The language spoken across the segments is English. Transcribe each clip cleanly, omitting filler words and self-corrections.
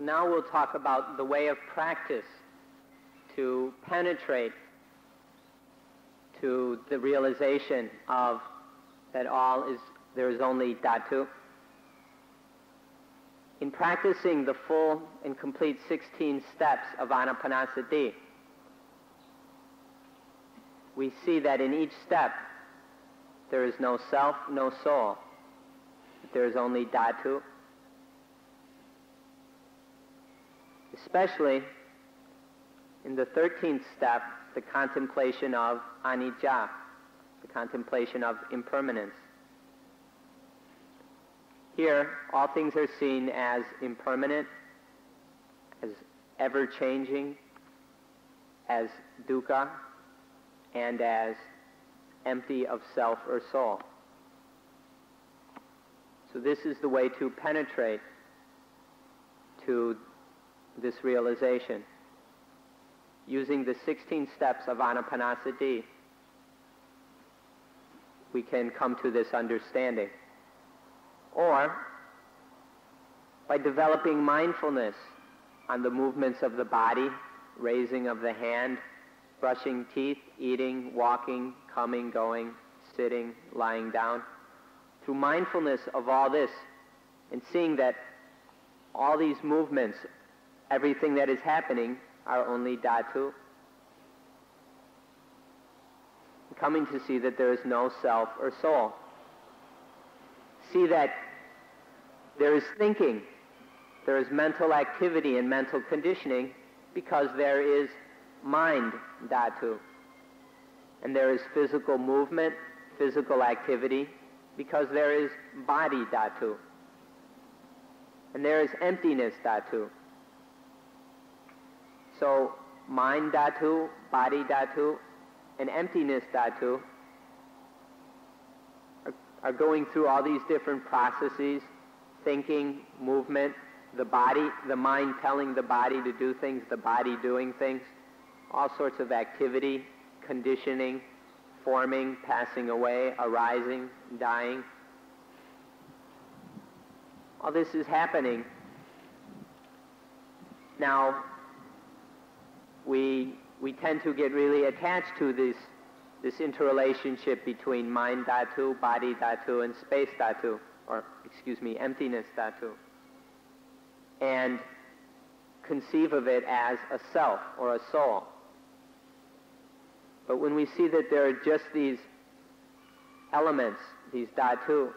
Now we'll talk about the way of practice to penetrate to the realization of that there is only Dhatu. In practicing the full and complete 16 steps of Anapanasati, we see that in each step there is no self, no soul. There is only Dhatu. Especially in the 13th step, the contemplation of anicca, the contemplation of impermanence. Here, all things are seen as impermanent, as ever-changing, as dukkha, and as empty of self or soul. So this is the way to penetrate to this realization. Using the 16 steps of Anapanasati, we can come to this understanding. Or, by developing mindfulness on the movements of the body, raising of the hand, brushing teeth, eating, walking, coming, going, sitting, lying down. Through mindfulness of all this, and seeing that all these movements, everything that is happening, are only Dhatu. Coming to see that there is no self or soul. See that there is thinking, there is mental activity and mental conditioning because there is mind Dhatu. And there is physical movement, physical activity because there is body Dhatu. And there is emptiness Dhatu. So, mind Dhatu, body Dhatu, and emptiness Dhatu are going through all these different processes, thinking, movement, the mind telling the body to do things, the body doing things, all sorts of activity, conditioning, forming, passing away, arising, dying. All this is happening. Now, we tend to get really attached to this interrelationship between mind Dhatu, body Dhatu, and space Dhatu, emptiness Dhatu, and conceive of it as a self or a soul. But when we see that there are just these elements, these Dhatu,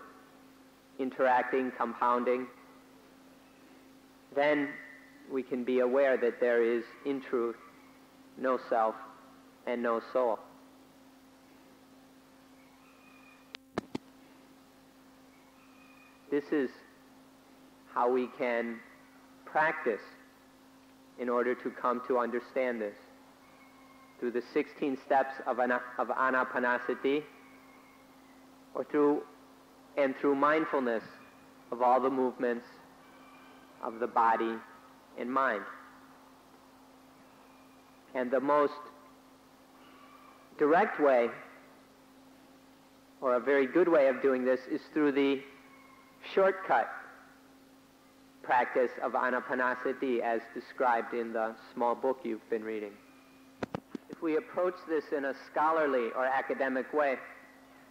interacting, compounding, then we can be aware that there is, in truth, no self and no soul. This is how we can practice in order to come to understand this. Through the 16 steps of Anapanasati, or through mindfulness of all the movements of the body and mind. And the most direct way, or a very good way of doing this, is through the shortcut practice of Anapanasati as described in the small book you've been reading. If we approach this in a scholarly or academic way,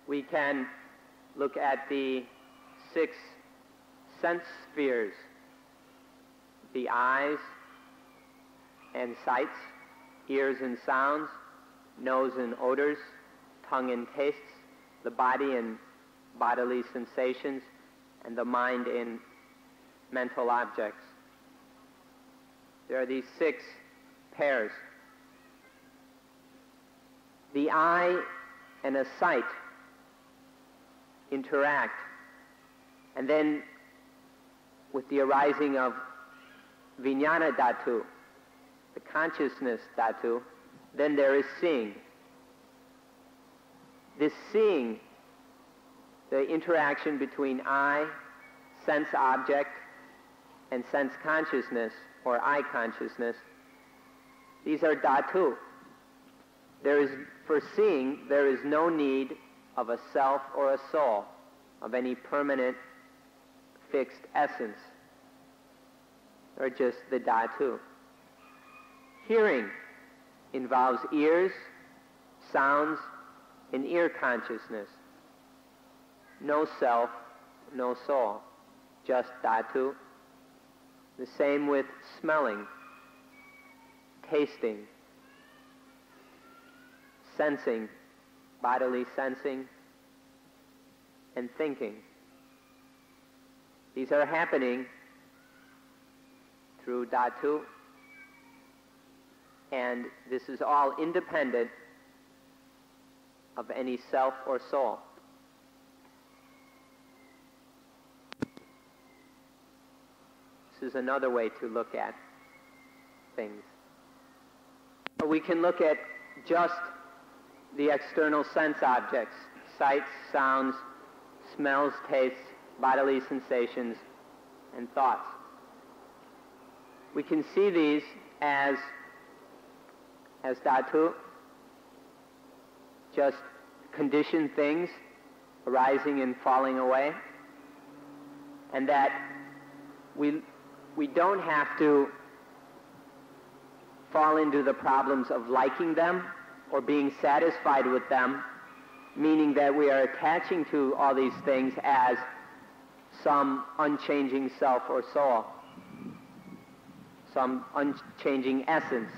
we can look at the 6 sense spheres, the eyes and sights, ears and sounds, nose and odors, tongue and tastes, the body and bodily sensations, and the mind in mental objects. There are these 6 pairs. The eye and a sight interact, and then with the arising of Vijnana Dhatu, the consciousness Dhatu, then there is seeing. This seeing, the interaction between eye, sense object, and sense consciousness, or eye consciousness, these are Dhatu. For seeing, there is no need of a self or a soul, of any permanent, fixed essence. or just the dhatu. Hearing involves ears, sounds, and ear consciousness. No self, no soul, just dhatu. The same with smelling, tasting, sensing, bodily sensing, and thinking. These are happening through dhatu, and this is all independent of any self or soul. This is another way to look at things. We can look at just the external sense objects, sights, sounds, smells, tastes, bodily sensations, and thoughts. We can see these as dhatu, just conditioned things arising and falling away, and that we don't have to fall into the problems of liking them or being satisfied with them, meaning that we are attaching to all these things as some unchanging self or soul, some unchanging essence.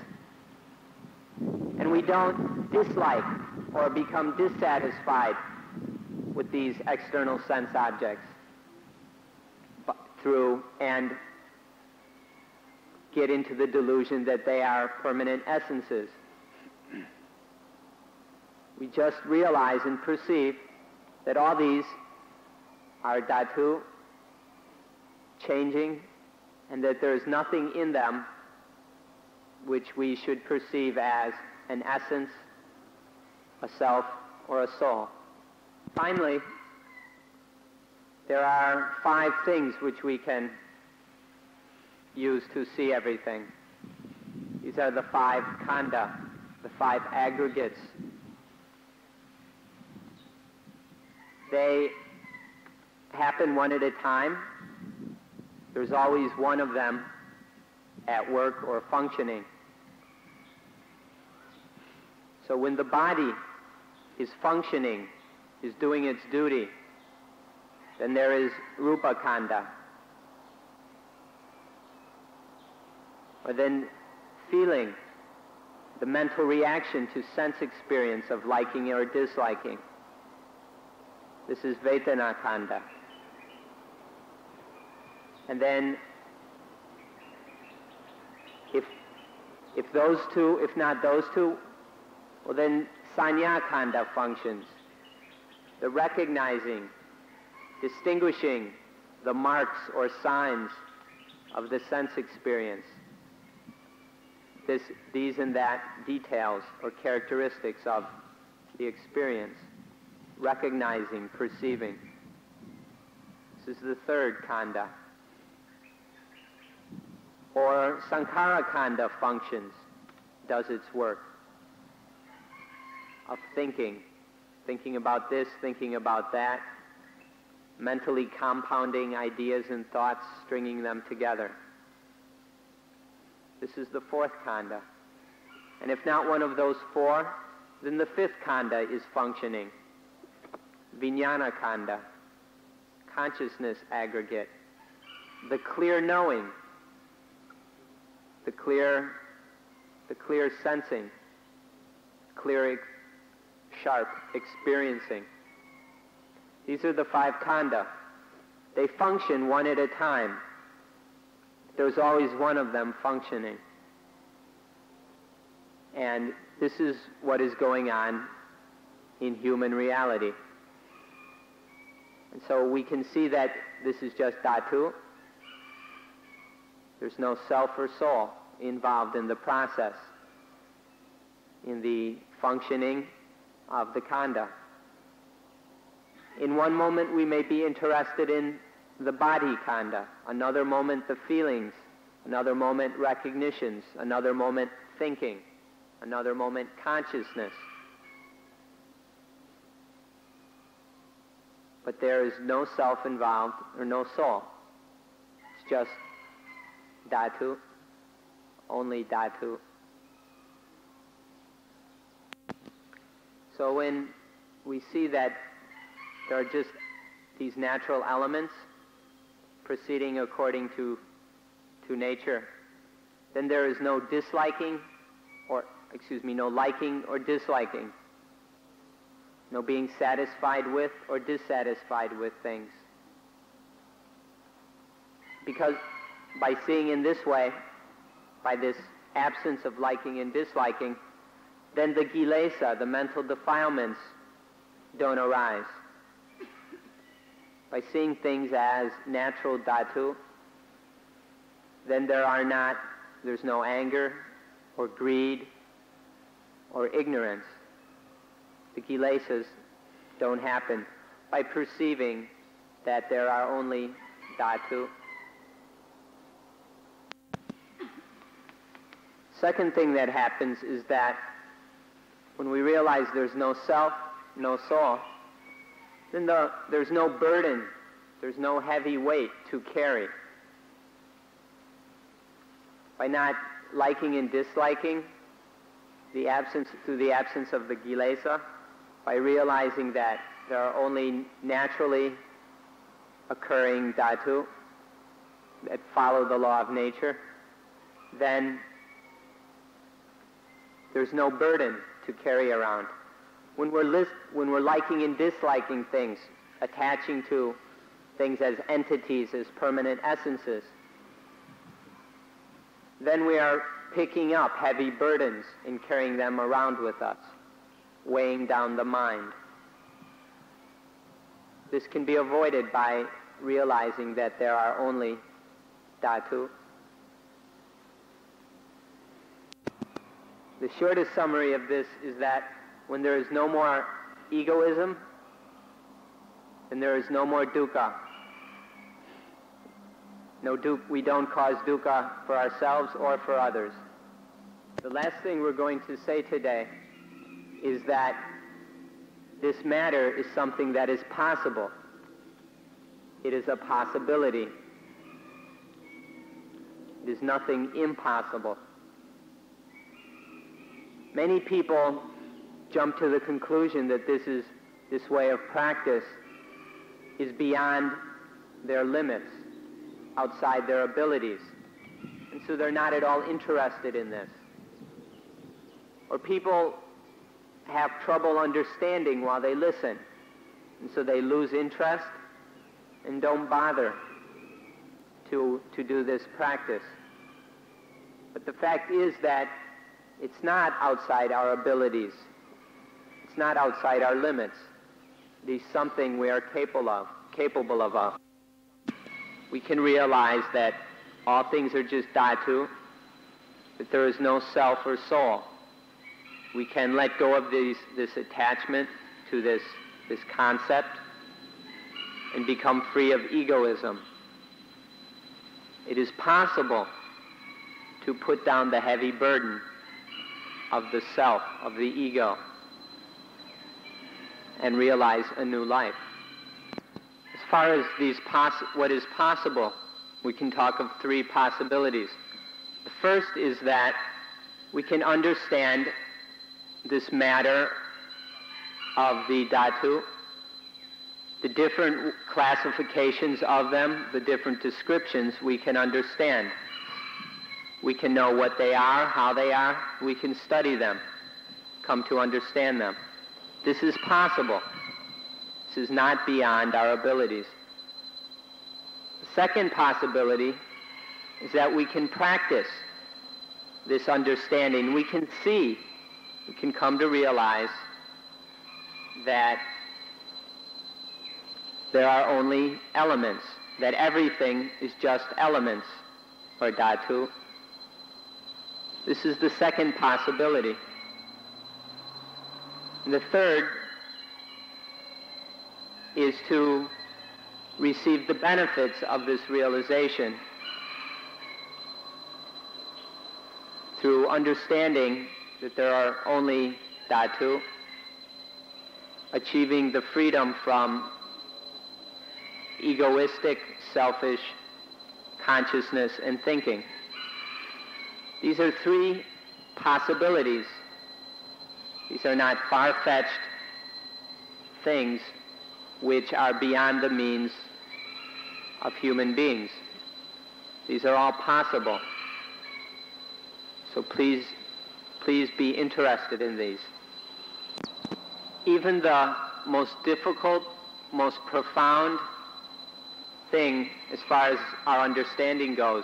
And we don't dislike or become dissatisfied with these external sense objects and get into the delusion that they are permanent essences. We just realize and perceive that all these are dhatu, changing, and that there is nothing in them which we should perceive as an essence, a self, or a soul. Finally, there are 5 things which we can use to see everything. These are the 5 khandha, the 5 aggregates. They happen one at a time. There's always one of them at work or functioning. So when the body is functioning, is doing its duty, then there is rupa khandha. Or then feeling, the mental reaction to sense experience of liking or disliking. This is vedana khandha. And then if those two, if not those two, well then sanya khandha functions. The recognizing, distinguishing the marks or signs of the sense experience. These and that details or characteristics of the experience. Recognizing, perceiving. This is the 3rd khandha. Or sankhara khandha functions, does its work of thinking about this, thinking about that, mentally compounding ideas and thoughts, stringing them together. This is the 4th khandha. And if not one of those 4, then the 5th khandha is functioning. Vijnana khandha, consciousness aggregate, the clear knowing, the clear sensing, clear, sharp experiencing. These are the 5 khandha. They function one at a time. There's always one of them functioning. And this is what is going on in human reality. And so we can see that this is just dhatu. There's no self or soul involved in the process, in the functioning of the khandha. In one moment we may be interested in the body khandha, another moment the feelings, another moment recognitions, another moment thinking, another moment consciousness. But there is no self involved or no soul. It's just dhatu, only dhatu. So when we see that there are just these natural elements proceeding according to nature, then there is no disliking, no liking or disliking, no being satisfied with or dissatisfied with things. Because by seeing in this way, by this absence of liking and disliking, then the kilesa, the mental defilements, don't arise. By seeing things as natural dhatu, then there's no anger or greed or ignorance. The kilesas don't happen by perceiving that there are only dhatu. Second thing that happens is that when we realize there's no self, no soul, then there's no burden, there's no heavy weight to carry. By not liking and disliking, through the absence of the kilesa, by realizing that there are only naturally occurring dhatu that follow the law of nature, then there's no burden to carry around. When we're liking and disliking things, attaching to things as entities, as permanent essences, then we are picking up heavy burdens and carrying them around with us, weighing down the mind. This can be avoided by realizing that there are only dhatu. The shortest summary of this is that when there is no more egoism, then there is no more dukkha. We don't cause dukkha for ourselves or for others. The last thing we're going to say today is that this matter is something that is possible. It is a possibility. It is nothing impossible. Many people jump to the conclusion that this way of practice is beyond their limits, outside their abilities. And so they're not at all interested in this. Or people have trouble understanding while they listen, and so they lose interest and don't bother to do this practice. But the fact is that it's not outside our abilities. It's not outside our limits. It is something we are capable of. We can realize that all things are just dhatu, that there is no self or soul. We can let go of this attachment to this concept and become free of egoism. It is possible to put down the heavy burden of the self, of the ego, and realize a new life. As far as what is possible, we can talk of three possibilities. The first is that we can understand this matter of the dhatu, the different classifications of them, the different descriptions we can understand. We can know what they are, how they are. We can study them, come to understand them. This is possible. This is not beyond our abilities. The second possibility is that we can practice this understanding. We can come to realize that there are only elements, that everything is just elements, or dhatu. This is the second possibility. And the third is to receive the benefits of this realization through understanding that there are only dhatu, achieving the freedom from egoistic, selfish consciousness and thinking. These are three possibilities. These are not far-fetched things which are beyond the means of human beings. These are all possible. So please be interested in these. Even the most difficult, most profound thing as far as our understanding goes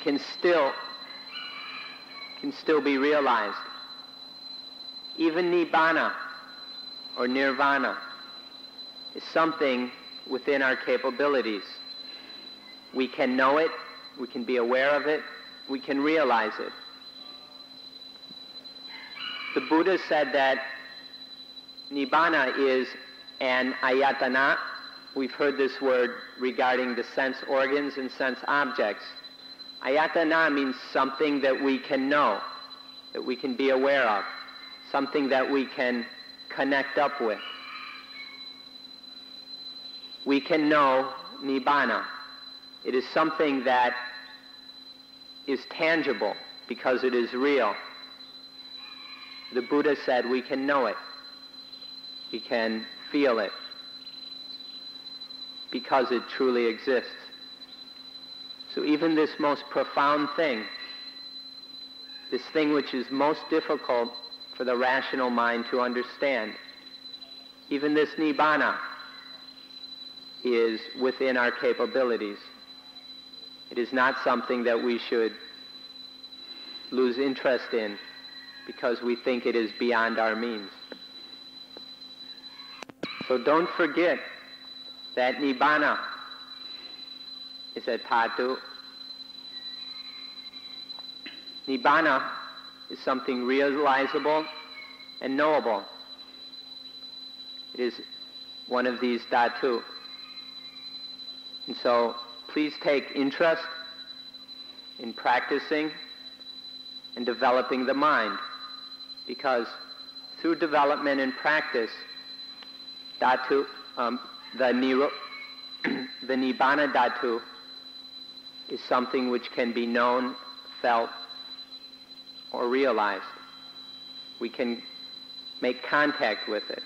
can still be realized. Even nibbana or nirvana is something within our capabilities. We can know it, we can be aware of it, we can realize it. The Buddha said that nibbana is an ayatana. We've heard this word regarding the sense organs and sense objects. Ayatana means something that we can know, that we can be aware of, something that we can connect up with. We can know nibbana. It is something that is tangible because it is real. The Buddha said we can know it. We can feel it because it truly exists. So even this most profound thing, this thing which is most difficult for the rational mind to understand, even this nibbana is within our capabilities. It is not something that we should lose interest in because we think it is beyond our means. So don't forget that nibbana is a dhatu. Nibbana is something realizable and knowable. It is one of these dhatu. And so please take interest in practicing and developing the mind, because through development and practice, dhatu, the nibbana dhatu is something which can be known, felt, or realized. We can make contact with it.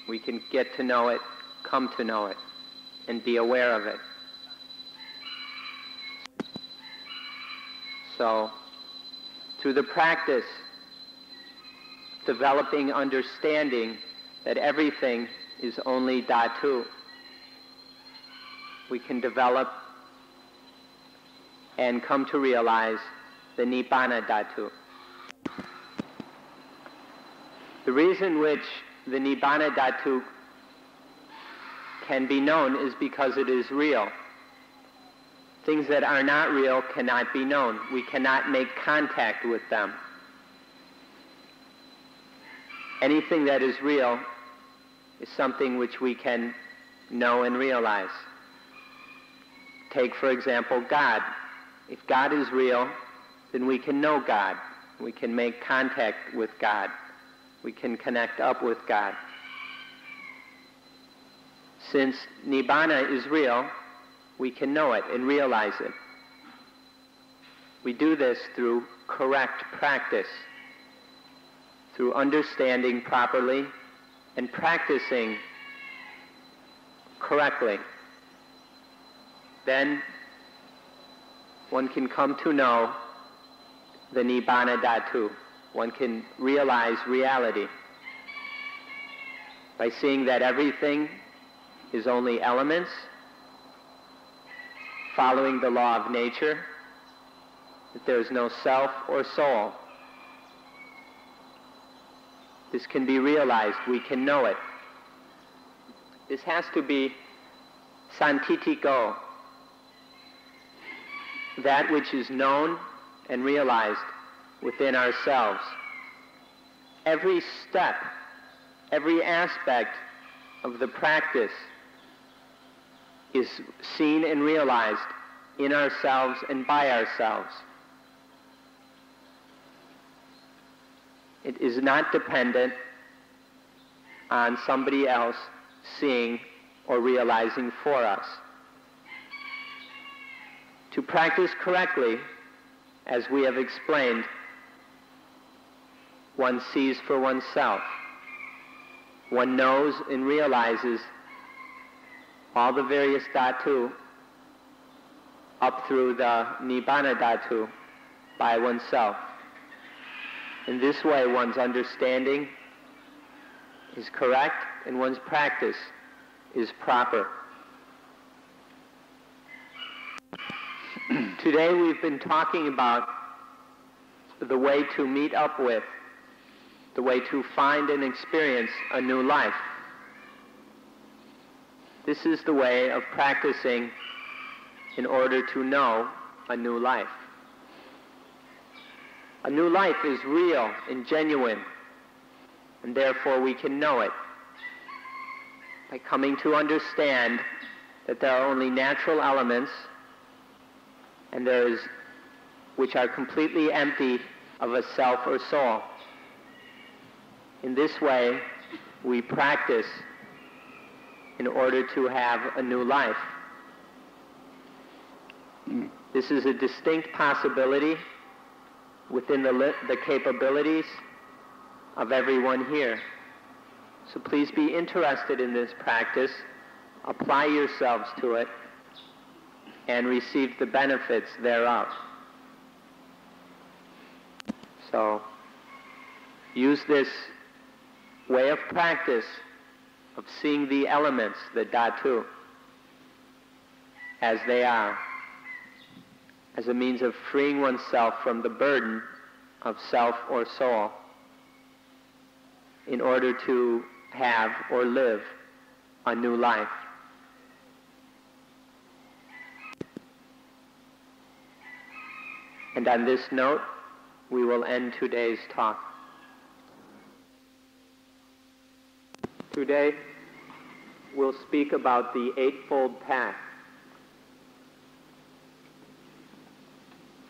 We can get to know it, come to know it, and be aware of it. So, through the practice, developing understanding that everything is only dhatu, we can develop and come to realize the nibbana dhatu. The reason which the nibbana dhatu can be known is because it is real. Things that are not real cannot be known. We cannot make contact with them. Anything that is real is something which we can know and realize. Take, for example, God. If God is real, then we can know God. We can make contact with God. We can connect up with God. Since nibbana is real, we can know it and realize it. We do this through correct practice, through understanding properly and practicing correctly. Then one can come to know the nibbana dhatu. One can realize reality by seeing that everything is only elements, following the law of nature, that there is no self or soul. This can be realized. We can know it. This has to be santitiko, that which is known and realized within ourselves. Every step, every aspect of the practice is seen and realized in ourselves and by ourselves. It is not dependent on somebody else seeing or realizing for us. To practice correctly, as we have explained, one sees for oneself. One knows and realizes all the various dhatu up through the nibbana dhatu by oneself. In this way, one's understanding is correct and one's practice is proper. Today we've been talking about the way to meet up with, the way to find and experience a new life. This is the way of practicing in order to know a new life. A new life is real and genuine, and therefore we can know it by coming to understand that there are only natural elements and which are completely empty of a self or soul. In this way, we practice in order to have a new life. This is a distinct possibility within the capabilities of everyone here. So please be interested in this practice, apply yourselves to it, and receive the benefits thereof. So, use this way of practice of seeing the elements, the dhatu, as they are, as a means of freeing oneself from the burden of self or soul in order to have or live a new life. And on this note, we will end today's talk. Today, we'll speak about the Eightfold Path.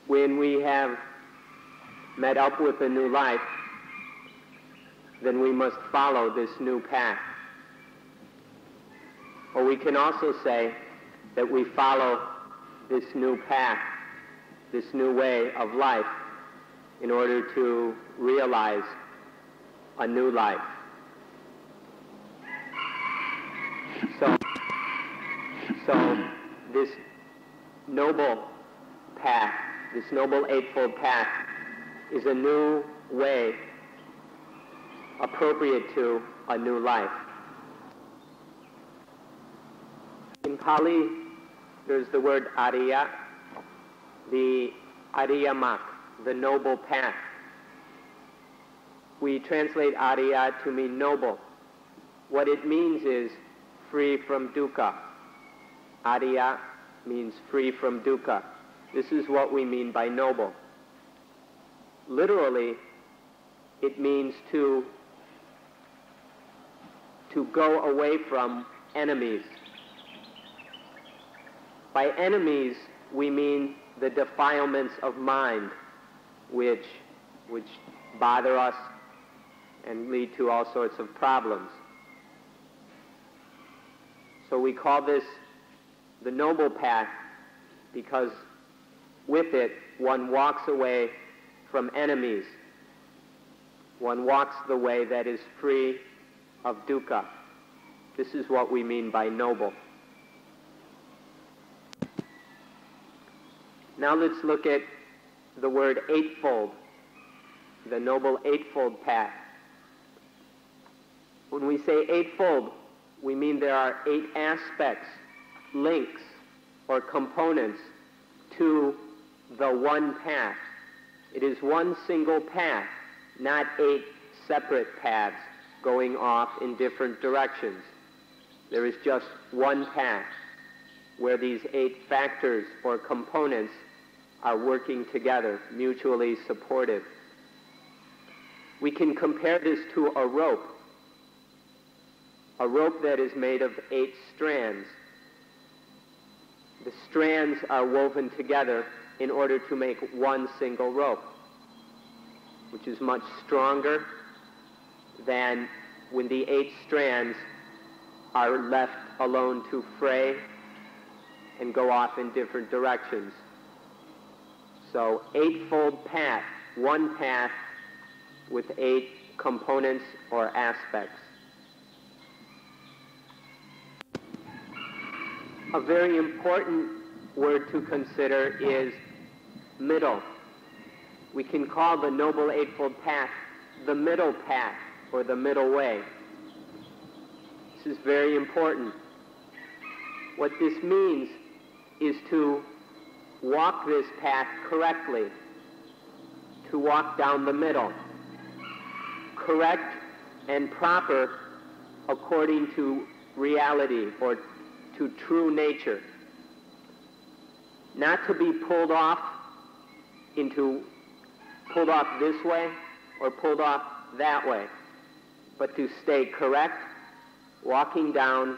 When we have met up with a new life, then we must follow this new path. Or we can also say that we follow this new path, this new way of life, in order to realize a new life. So this noble path, this noble Eightfold Path, is a new way appropriate to a new life. In Pali, there's the word Ariya, the Ariyamak, the noble path. We translate Ariya to mean noble. What it means is free from dukkha. Ariya means free from dukkha. This is what we mean by noble. Literally, it means to go away from enemies. By enemies, we mean the defilements of mind, which bother us and lead to all sorts of problems. So we call this the noble path because with it, one walks away from enemies. One walks the way that is free of dukkha. This is what we mean by noble. Now let's look at the word eightfold, the noble eightfold path. When we say eightfold, we mean there are 8 aspects, links, or components to the one path. It is one single path, not 8 separate paths going off in different directions. There is just one path where these 8 factors or components are working together, mutually supportive. We can compare this to a rope that is made of 8 strands. The strands are woven together in order to make one single rope, which is much stronger than when the 8 strands are left alone to fray and go off in different directions. So eightfold path, one path with 8 components or aspects. A very important word to consider is middle. We can call the Noble Eightfold Path the middle path or the middle way. This is very important. What this means is to walk this path correctly, to walk down the middle, correct and proper according to reality or to true nature. Not to be pulled off this way or pulled off that way, but to stay correct, walking down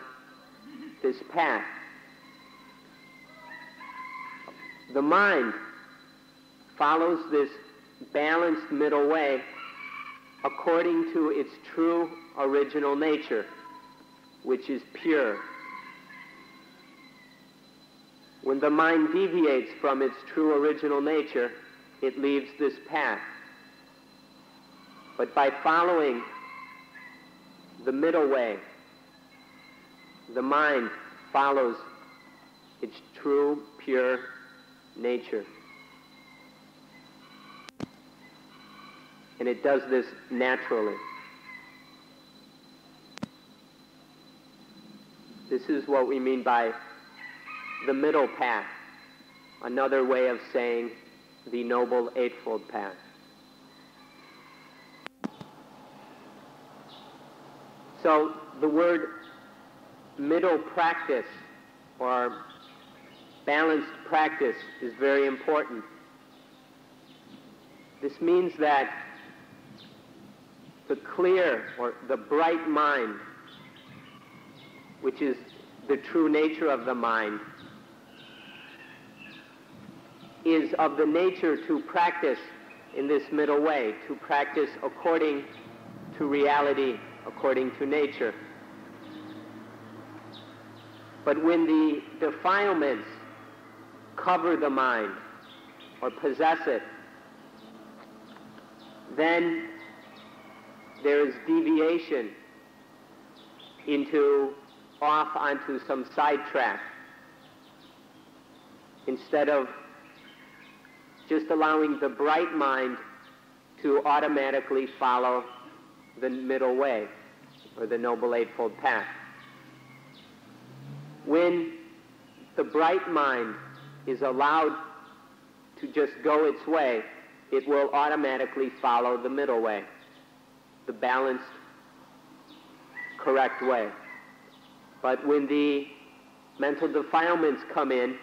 this path. The mind follows this balanced middle way according to its true original nature, which is pure. When the mind deviates from its true original nature, it leaves this path. But by following the middle way, the mind follows its true, pure nature. And it does this naturally. This is what we mean by the middle path, another way of saying the Noble Eightfold Path. So the word middle practice or balanced practice is very important. This means that the clear or the bright mind, which is the true nature of the mind, is of the nature to practice in this middle way, to practice according to reality, according to nature. But when the defilements cover the mind or possess it, then there is deviation off onto some sidetrack, instead of just allowing the bright mind to automatically follow the middle way or the Noble Eightfold Path. When the bright mind is allowed to just go its way, it will automatically follow the middle way, the balanced, correct way. But when the mental defilements come in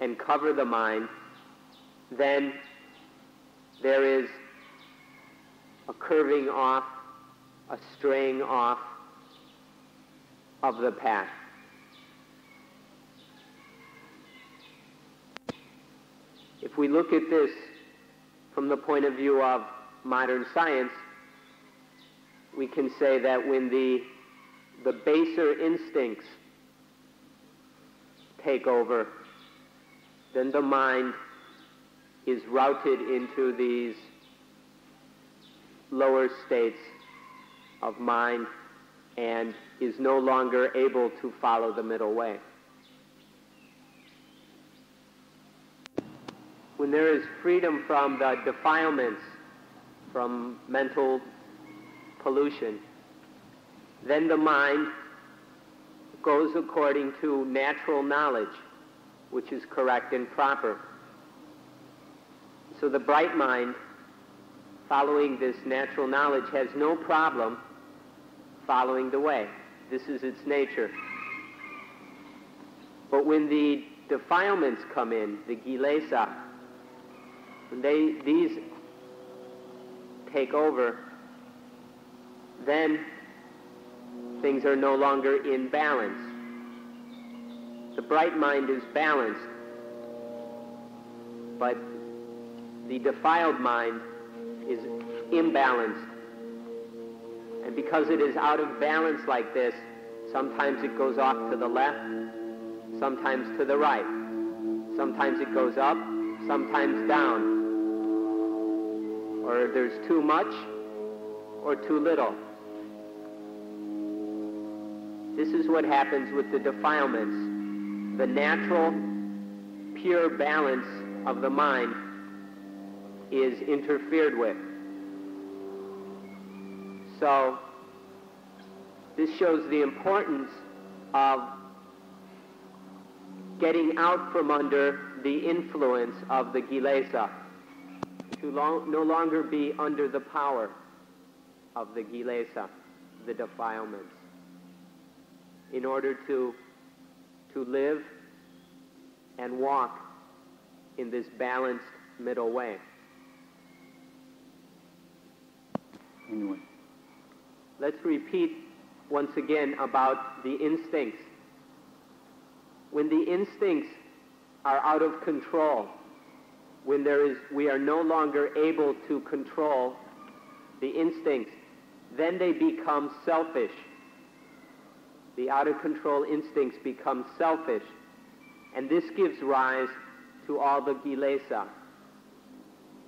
and cover the mind, then there is a curving off, a straying off of the path. If we look at this from the point of view of modern science, we can say that when the baser instincts take over, then the mind is routed into these lower states of mind and is no longer able to follow the middle way. When there is freedom from the defilements, from mental pollution, then the mind goes according to natural knowledge, which is correct and proper. So the bright mind, following this natural knowledge, has no problem following the way. This is its nature. But when the defilements come in, the kilesa, when these take over, then things are no longer in balance. The bright mind is balanced, but the defiled mind is imbalanced. And because it is out of balance like this, sometimes it goes off to the left, sometimes to the right. Sometimes it goes up, sometimes down, or there's too much or too little. This is what happens with the defilements. The natural, pure balance of the mind is interfered with. So, this shows the importance of getting out from under the influence of the kilesa, to no longer be under the power of the kilesa, the defilements, in order to live and walk in this balanced middle way. Anyway. Let's repeat once again about the instincts. When the instincts are out of control, when we are no longer able to control the instincts, then they become selfish. The out-of-control instincts become selfish, and this gives rise to all the kilesa.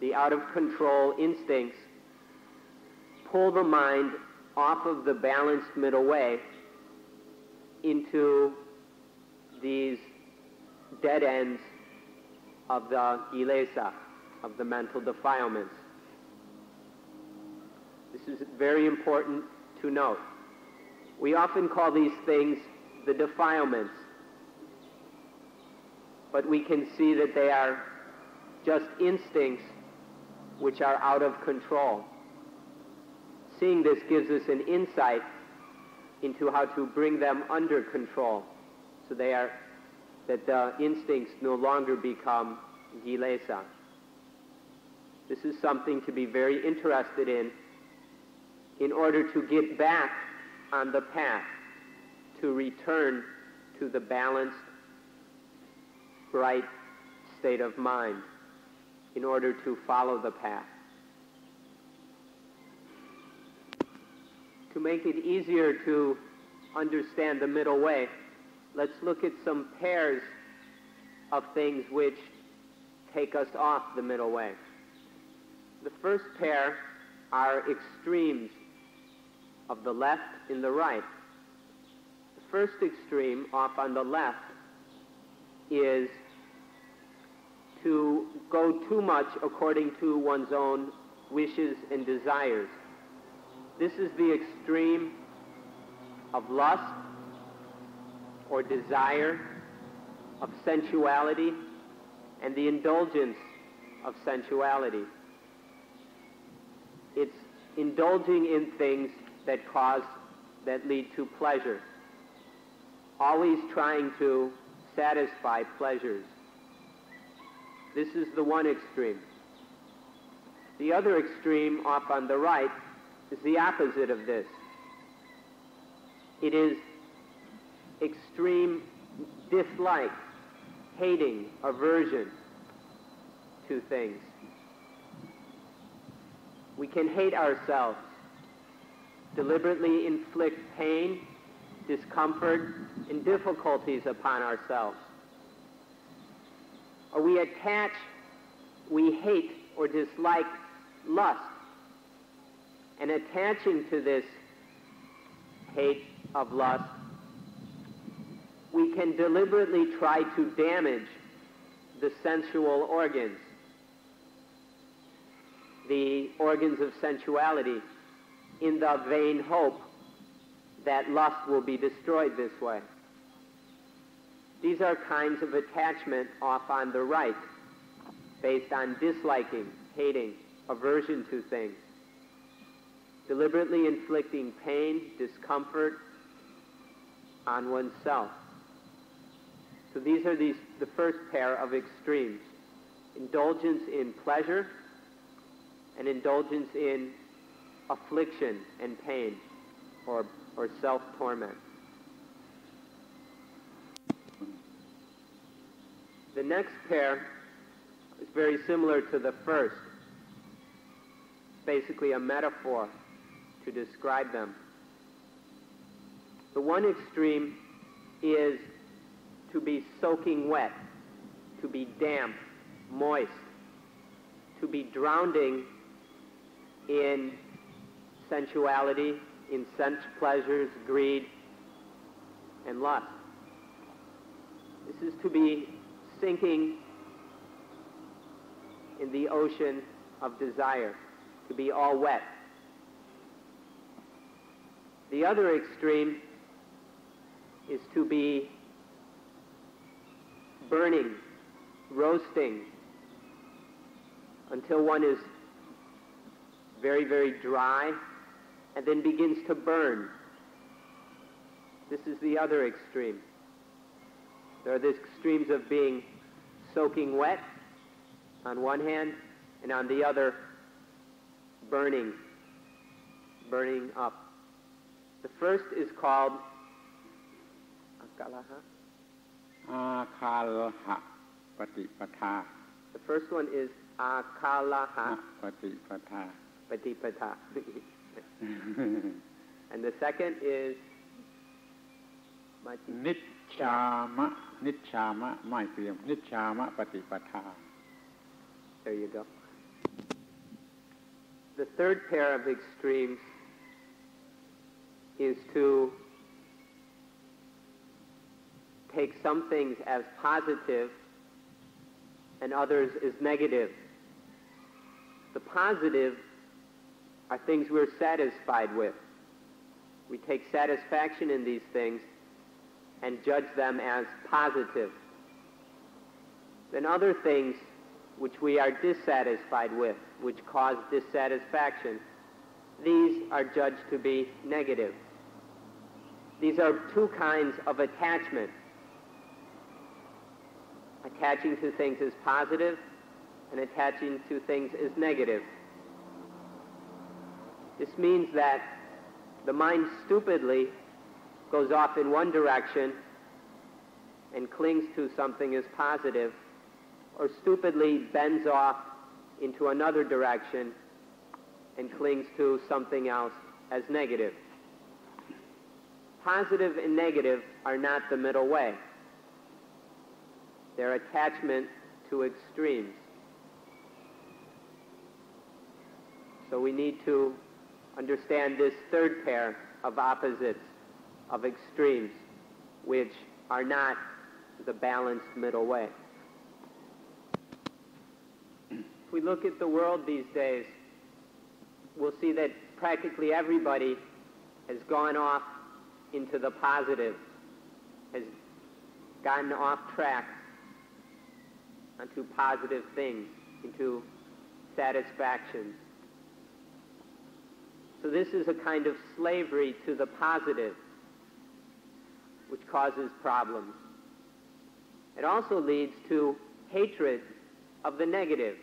The out-of-control instincts pull the mind off of the balanced middle way into these dead ends of the kilesa, of the mental defilements. This is very important to note. We often call these things the defilements, but we can see that they are just instincts which are out of control. Seeing this gives us an insight into how to bring them under control, so that the instincts no longer become kilesa. This is something to be very interested in order to get back on the path, to return to the balanced, bright state of mind, in order to follow the path. To make it easier to understand the middle way, let's look at some pairs of things which take us off the middle way. The first pair are extremes of the left and the right. The first extreme, off on the left, is to go too much according to one's own wishes and desires. This is the extreme of lust or desire, of sensuality, and the indulgence of sensuality. It's indulging in things that lead to pleasure, always trying to satisfy pleasures. This is the one extreme. The other extreme, off on the right, is the opposite of this. It is extreme dislike, hating, aversion to things. We can hate ourselves, deliberately inflict pain, discomfort, and difficulties upon ourselves. Or we hate or dislike lust, and attaching to this hate of lust, we can deliberately try to damage the sensual organs, the organs of sensuality, in the vain hope that lust will be destroyed this way. These are kinds of attachment off on the right, based on disliking, hating, aversion to things, deliberately inflicting pain, discomfort on oneself. So these are the first pair of extremes: indulgence in pleasure and indulgence in affliction and pain, or self-torment. The next pair is very similar to the first. It's basically a metaphor to describe them. The one extreme is to be soaking wet, to be damp moist, to be drowning in sensuality, in sense pleasures, greed, and lust. This is to be sinking in the ocean of desire, to be all wet. The other extreme is to be burning, roasting, until one is very, very dry, and then begins to burn. This is the other extreme. There are the extremes of being soaking wet on one hand, and on the other, burning up. The first is called akalaha. Akalaha patipatha. The first one is akalaha Patipatha. patipatha. And the second is Nichama, my freedom. Nichama patipatha. There you go. The third pair of extremes is to take some things as positive and others as negative. The positive are things we're satisfied with. We take satisfaction in these things and judge them as positive. Then other things which we are dissatisfied with, which cause dissatisfaction, these are judged to be negative. These are two kinds of attachment. Attaching to things as positive and attaching to things as negative. This means that the mind stupidly goes off in one direction and clings to something as positive, or stupidly bends off into another direction and clings to something else as negative. Positive and negative are not the middle way. They're attachment to extremes. So we need to understand this third pair of opposites, of extremes, which are not the balanced middle way. If we look at the world these days, we'll see that practically everybody has gone off into the positive, has gotten off track onto positive things, into satisfactions. So this is a kind of slavery to the positive, which causes problems. It also leads to hatred of the negative,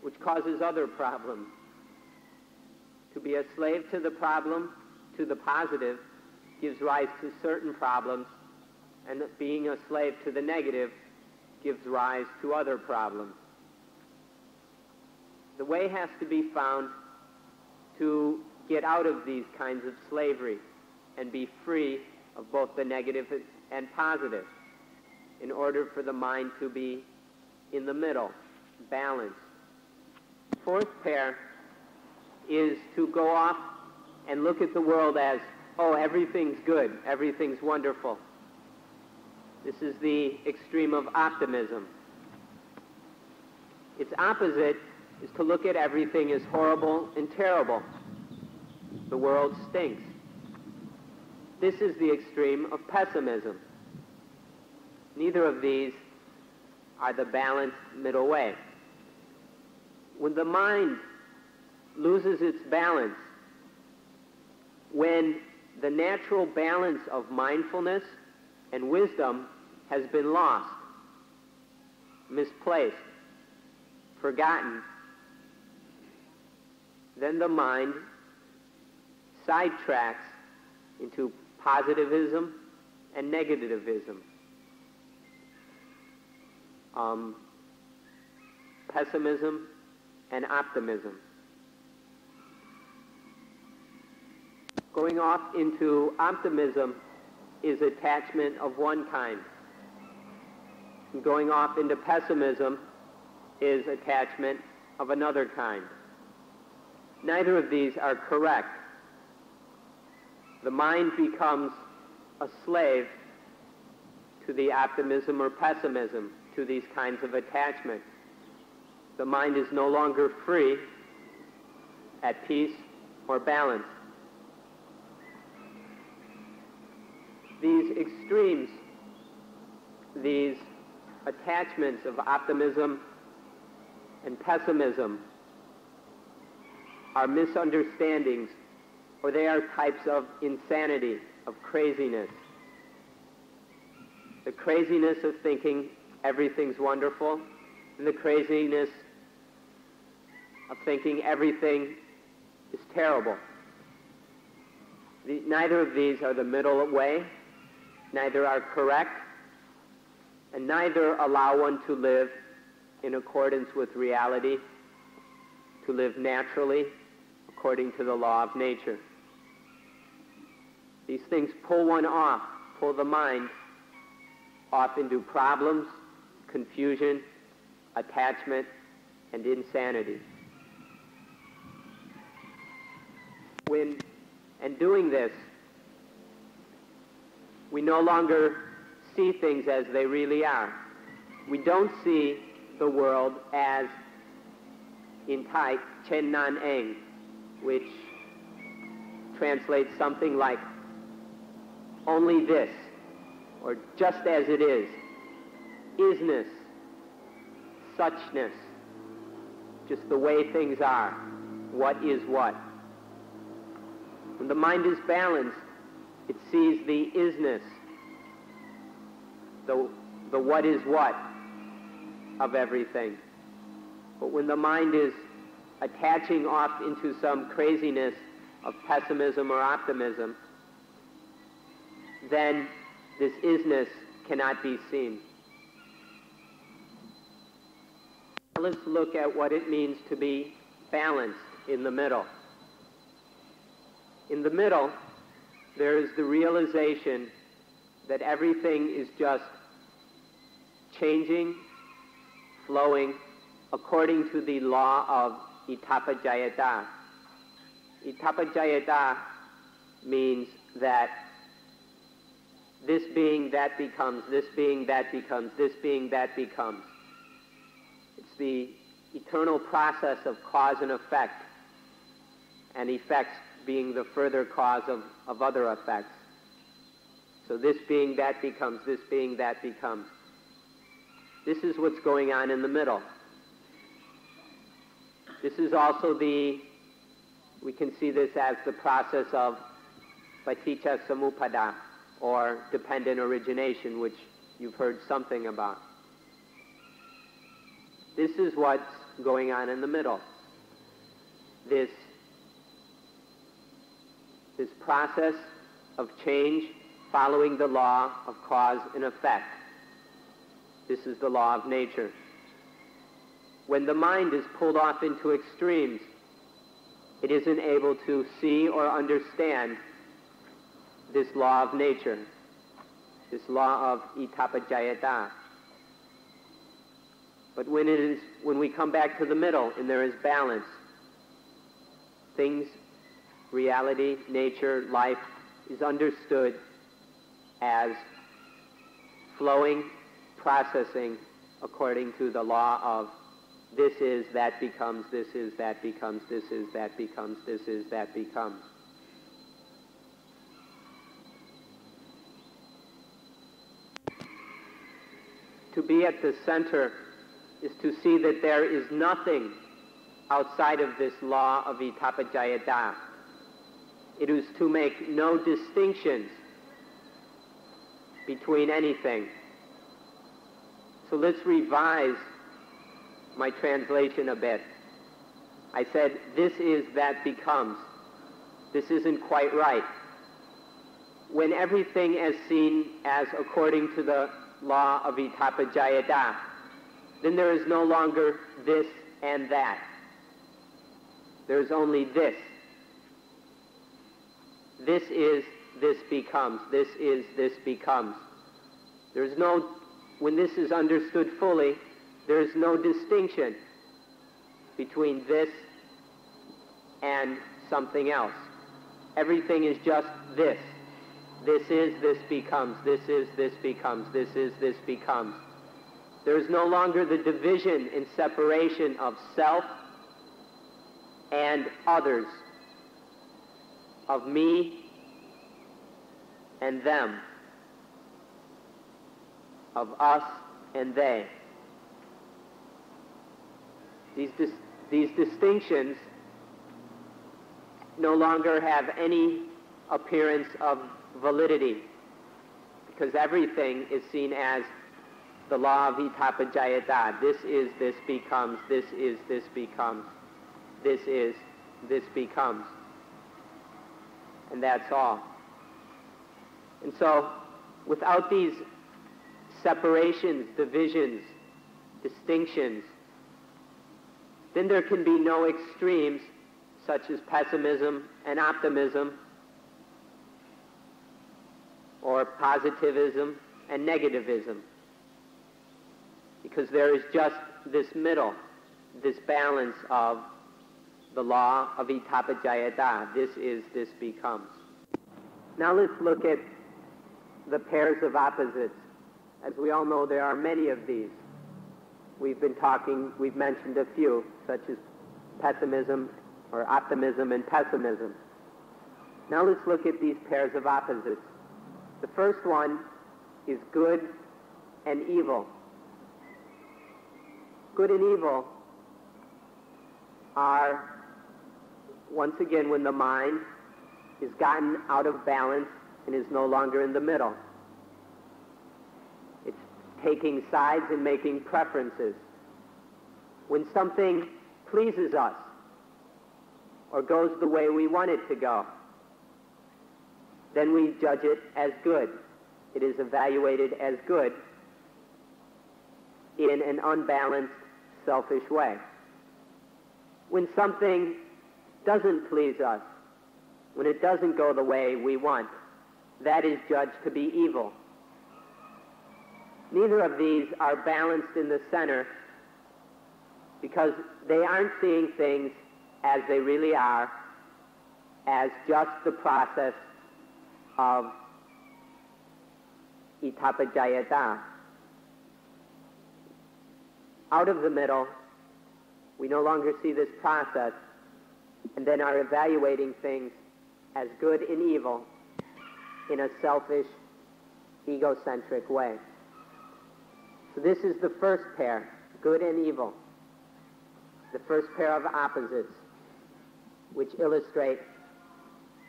which causes other problems. To be a slave to the problem, to the positive, gives rise to certain problems, and being a slave to the negative gives rise to other problems. The way has to be found to get out of these kinds of slavery and be free of both the negative and positive in order for the mind to be in the middle, balanced. Fourth pair is to go off and look at the world as, oh, everything's good, everything's wonderful. This is the extreme of optimism. Its opposite is to look at everything as horrible and terrible. The world stinks. This is the extreme of pessimism. Neither of these are the balanced middle way. When the mind loses its balance, when the natural balance of mindfulness and wisdom has been lost, misplaced, forgotten, then the mind sidetracks into positivism and negativism, pessimism and optimism. Going off into optimism is attachment of one kind. Going off into pessimism is attachment of another kind. Neither of these are correct. The mind becomes a slave to the optimism or pessimism, to these kinds of attachment. The mind is no longer free, at peace, or balanced. These extremes, these attachments of optimism and pessimism are misunderstandings, or they are types of insanity, of craziness. The craziness of thinking everything's wonderful, and the craziness of thinking everything is terrible. Neither of these are the middle way, neither are correct, and neither allow one to live in accordance with reality, to live naturally according to the law of nature. These things pull one off, pull the mind off into problems, confusion, attachment, and insanity. And doing this, we no longer see things as they really are. We don't see the world as in Thai, Chen Nan Eng, which translates something like only this, or just as it is, isness, suchness, just the way things are, what is what. When the mind is balanced, it sees the isness, the what is what of everything. But when the mind is attaching off into some craziness of pessimism or optimism, then this isness cannot be seen. Now let's look at what it means to be balanced in the middle. In the middle, there is the realization that everything is just changing, flowing, according to the law of Itapajayata. Itapajayata means that this being, that becomes, this being, that becomes, this being, that becomes. It's the eternal process of cause and effect, and effects being the further cause of other effects. So this being, that becomes, this being, that becomes. This is what's going on in the middle. This is also we can see this as the process of paticca samuppada, or dependent origination, which you've heard something about. This is what's going on in the middle. This process of change following the law of cause and effect. This is the law of nature. When the mind is pulled off into extremes, it isn't able to see or understand this law of nature, this law of Itapajayata. But when we come back to the middle and there is balance, things, reality, nature, life is understood as flowing, processing according to the law of this is, that becomes, this is, that becomes, this is, that becomes, this is, that becomes. To be at the center is to see that there is nothing outside of this law of Itapajayata. It is to make no distinctions between anything. So let's revise my translation a bit. I said, this is, that becomes. This isn't quite right. When everything is seen as according to the law of Itapajayata, then there is no longer this and that. There's only this. This is, this becomes. This is, this becomes. There's no when this is understood fully, there is no distinction between this and something else. Everything is just this. This is, this becomes, this is, this becomes, this is, this becomes. There is no longer the division and separation of self and others, of me and them, of us and they. These distinctions no longer have any appearance of validity, because everything is seen as the law of itapajayata. This is, this becomes, this is, this becomes, this is, this becomes. And that's all. And so, without these separations, divisions, distinctions, then there can be no extremes such as pessimism and optimism, or positivism and negativism. Because there is just this middle, this balance of the law of itapajayata. This is, this becomes. Now let's look at the pairs of opposites. As we all know, there are many of these. We've mentioned a few, such as pessimism or optimism and pessimism. Now let's look at these pairs of opposites. The first one is good and evil. Good and evil are, once again, when the mind is gotten out of balance and is no longer in the middle. It's taking sides and making preferences. When something pleases us or goes the way we want it to go, then we judge it as good. It is evaluated as good in an unbalanced, selfish way. When something doesn't please us, when it doesn't go the way we want, that is judged to be evil. Neither of these are balanced in the center, because they aren't seeing things as they really are, as just the process of itapajayata. Out of the middle, we no longer see this process, and then are evaluating things as good and evil in a selfish, egocentric way. So this is the first pair, good and evil. The first pair of opposites, which illustrate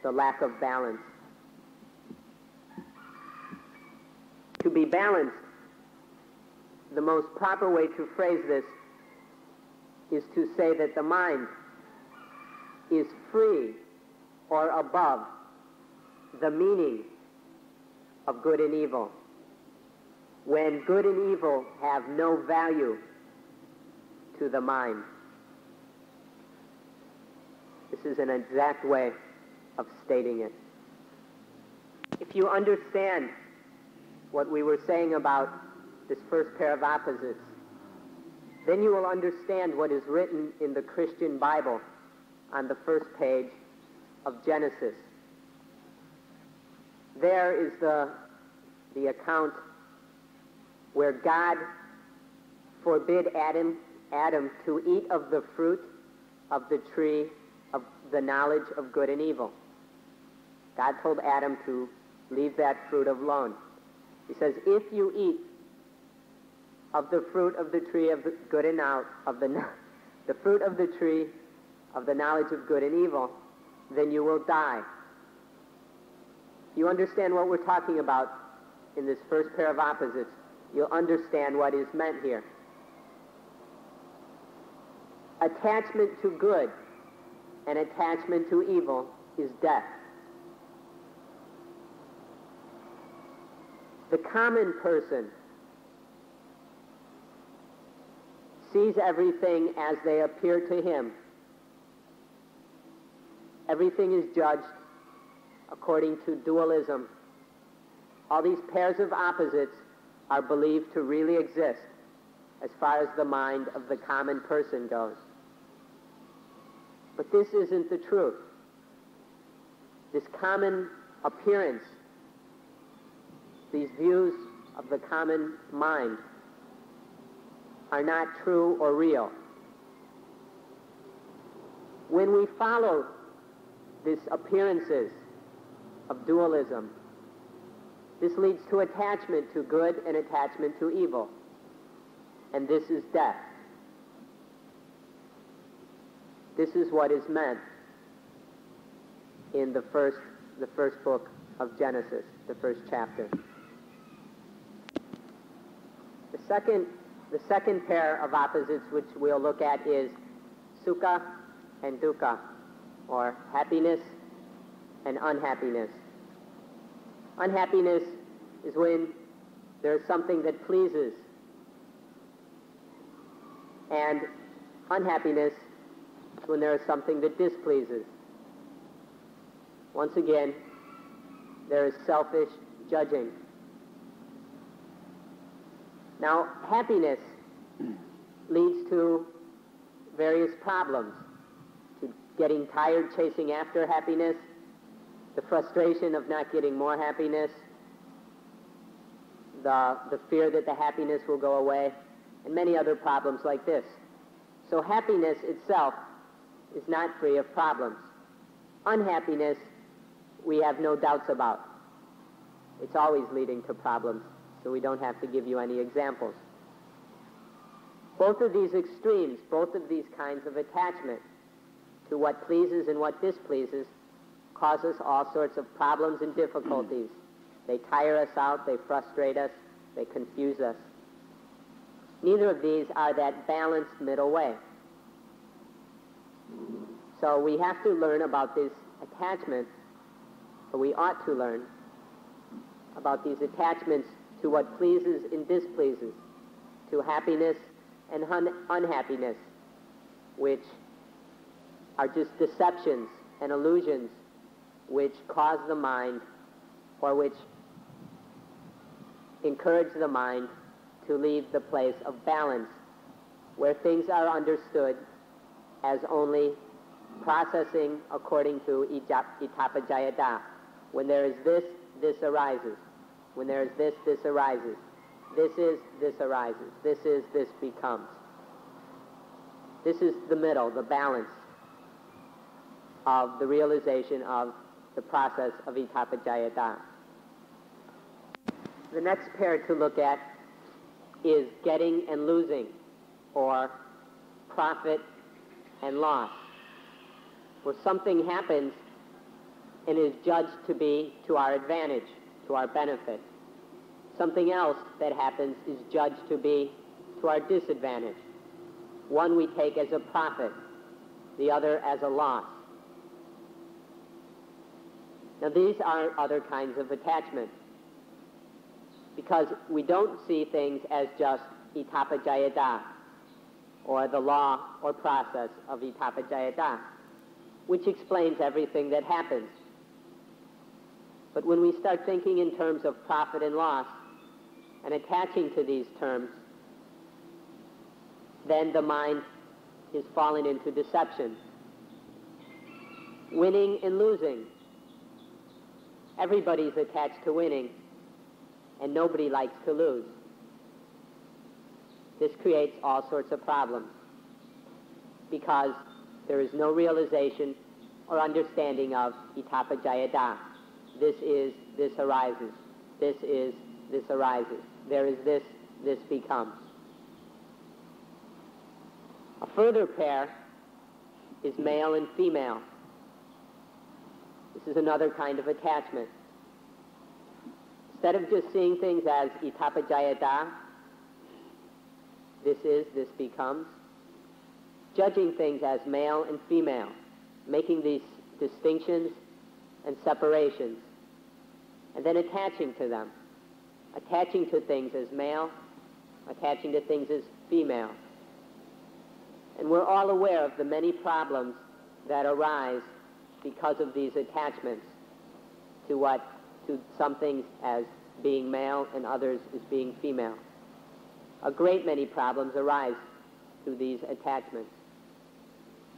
the lack of balance. To be balanced, the most proper way to phrase this is to say that the mind is free or above the meaning of good and evil, when good and evil have no value to the mind. This is an exact way of stating it. If you understand what we were saying about this first pair of opposites, then you will understand what is written in the Christian Bible on the first page of Genesis. There is the account where God forbid Adam to eat of the fruit of the tree of the knowledge of good and evil. God told Adam to leave that fruit alone. He says, if you eat of the fruit of the tree of good and the fruit of the tree of the knowledge of good and evil, then you will die. You understand what we're talking about in this first pair of opposites. You'll understand what is meant here. Attachment to good and attachment to evil is death. The common person sees everything as they appear to him. Everything is judged according to dualism. All these pairs of opposites are believed to really exist as far as the mind of the common person goes. But this isn't the truth. This common appearance, these views of the common mind, are not true or real. When we follow these appearances of dualism, this leads to attachment to good and attachment to evil. And this is death. This is what is meant in the first book of Genesis, the first chapter. The second pair of opposites which we'll look at is sukha and dukkha, or happiness and unhappiness. Unhappiness is when there is something that pleases, and unhappiness is when there is something that displeases. Once again, there is selfish judging. Now, happiness leads to various problems, to getting tired chasing after happiness, the frustration of not getting more happiness, the fear that the happiness will go away, and many other problems like this. So happiness itself is not free of problems. Unhappiness, we have no doubts about. It's always leading to problems, so we don't have to give you any examples. Both of these extremes, both of these kinds of attachment to what pleases and what displeases, cause us all sorts of problems and difficulties. They tire us out, they frustrate us, they confuse us. Neither of these are that balanced middle way. So we have to learn about this attachment, or we ought to learn about these attachments to what pleases and displeases, to happiness and unhappiness, which are just deceptions and illusions which cause the mind, or which encourage the mind to leave the place of balance, where things are understood as only processing according to itapajayata. When there is this, this arises. When there is this, this arises. This is, this arises. This is, this becomes. This is the middle, the balance of the realization of the process of itapajayata. The next pair to look at is getting and losing, or profit and loss, where something happens and is judged to be to our advantage, to our benefit. Something else that happens is judged to be to our disadvantage. One we take as a profit, the other as a loss. Now these are other kinds of attachment, because we don't see things as just itapajayata, or the law or process of itapajayata, which explains everything that happens. But when we start thinking in terms of profit and loss, and attaching to these terms, then the mind is falling into deception. Winning and losing. Everybody's attached to winning, and nobody likes to lose. This creates all sorts of problems, because there is no realization or understanding of itapajayata. This is, this arises. This is, this arises. There is this, this becomes. A further pair is male and female. This is another kind of attachment. Instead of just seeing things as itapajayata, this is, this becomes, judging things as male and female, making these distinctions and separations, and then attaching to them, attaching to things as male, attaching to things as female. And we're all aware of the many problems that arise because of these attachments to some things as being male and others as being female. A great many problems arise through these attachments.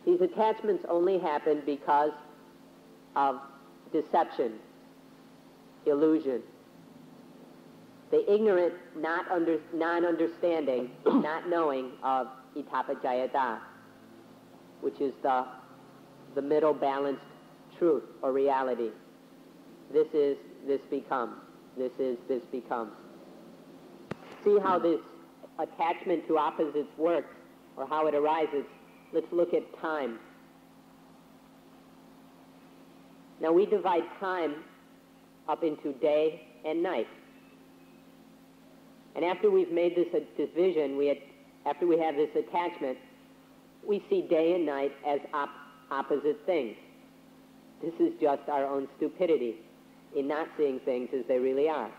These attachments only happen because of deception, illusion. The ignorant, non-understanding, not knowing of itapajayata, which is the middle balanced truth or reality. This is, this becomes. This is, this becomes. See how this attachment to opposites works, or how it arises. Let's look at time. Now we divide time up into day and night. And after we've made this division, after we have this attachment, we see day and night as opposite things. This is just our own stupidity in not seeing things as they really are.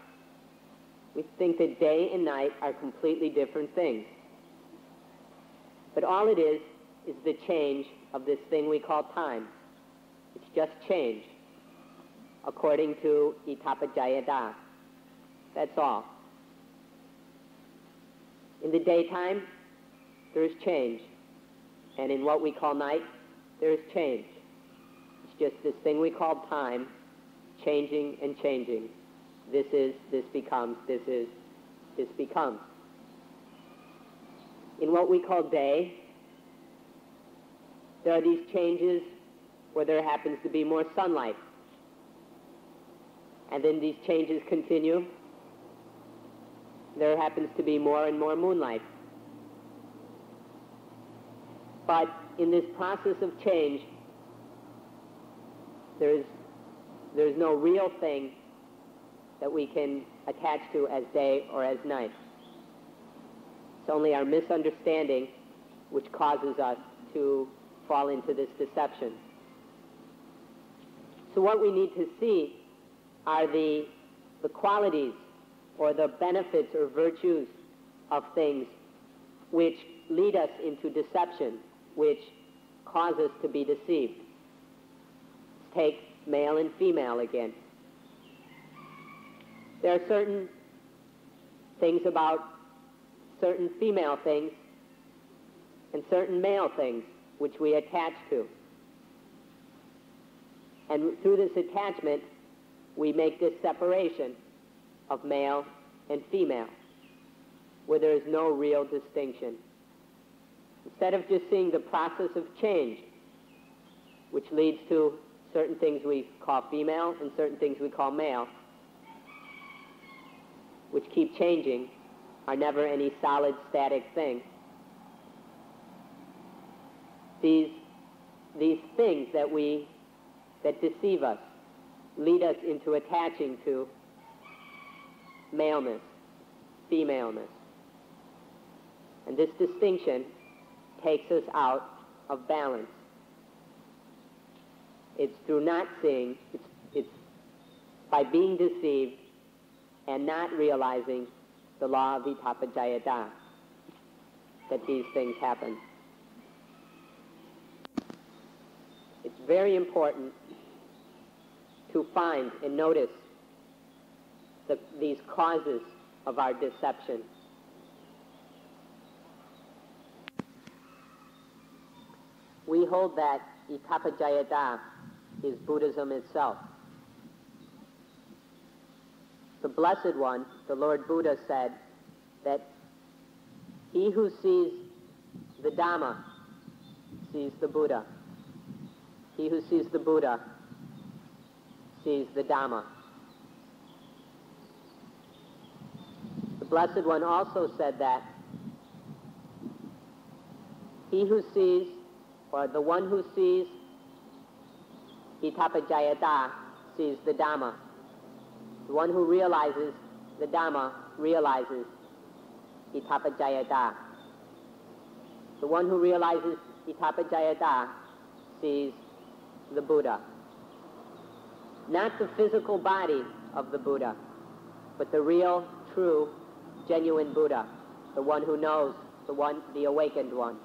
We think that day and night are completely different things. But all it is the change of this thing we call time. It's just change, according to itapajayata. That's all. In the daytime, there is change. And in what we call night, there is change. It's just this thing we call time, changing and changing. This is, this becomes, this is, this becomes. In what we call day, there are these changes where there happens to be more sunlight. And then these changes continue. There happens to be more and more moonlight. But in this process of change, there's no real thing that we can attach to as day or as night. It's only our misunderstanding which causes us to fall into this deception. So what we need to see are the qualities or the benefits or virtues of things which lead us into deception, which cause us to be deceived. Let's take male and female again. There are certain things about certain female things and certain male things which we attach to. And through this attachment, we make this separation of male and female, where there is no real distinction. Instead of just seeing the process of change, which leads to certain things we call female and certain things we call male, which keep changing, are never any solid, static thing. These things that deceive us lead us into attaching to maleness, femaleness. And this distinction takes us out of balance. It's through not seeing, it's by being deceived and not realizing the law of itapajayata that these things happen. It's very important to find and notice these causes of our deception. We hold that itapajayata is Buddhism itself. The Blessed One, the Lord Buddha, said that he who sees the Dhamma sees the Buddha. He who sees the Buddha sees the Dhamma. The Blessed One also said that he who sees, or the one who sees itapajayata sees the Dhamma. The one who realizes the Dhamma realizes itapajayata. The one who realizes itapajayata sees the Buddha. Not the physical body of the Buddha, but the real, true, genuine Buddha, the one who knows, the awakened one.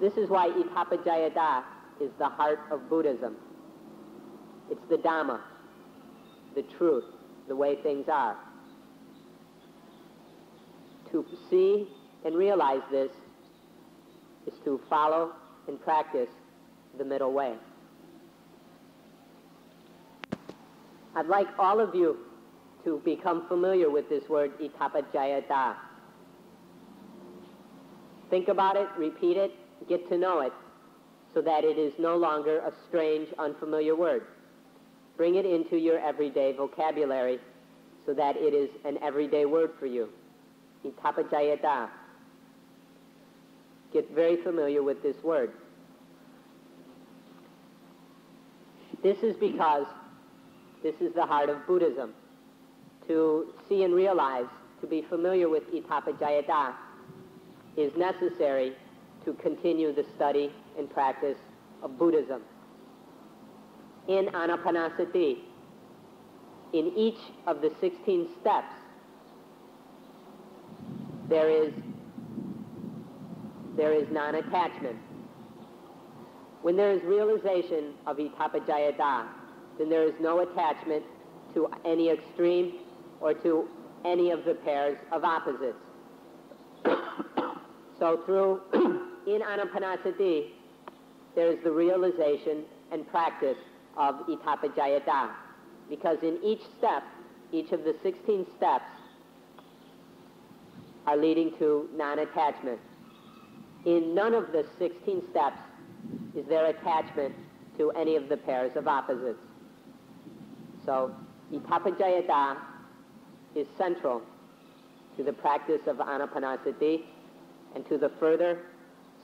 This is why itapajayata is the heart of Buddhism. It's the Dhamma, the truth, the way things are. To see and realize this is to follow and practice the middle way. I'd like all of you to become familiar with this word, itapajayata. Think about it, repeat it, get to know it, so that it is no longer a strange, unfamiliar word. Bring it into your everyday vocabulary so that it is an everyday word for you. Itapajayata. Get very familiar with this word. This is because this is the heart of Buddhism. To see and realize, to be familiar with itapajayata is necessary to continue the study and practice of Buddhism. In anapanasati, in each of the 16 steps, there is non-attachment. When there is realization of itapajayata, then there is no attachment to any extreme or to any of the pairs of opposites. So in anapanasati, there is the realization and practice of itapajayata, because in each step, each of the 16 steps are leading to non-attachment. In none of the 16 steps is there attachment to any of the pairs of opposites. So itapajayata is central to the practice of anapanasati and to the further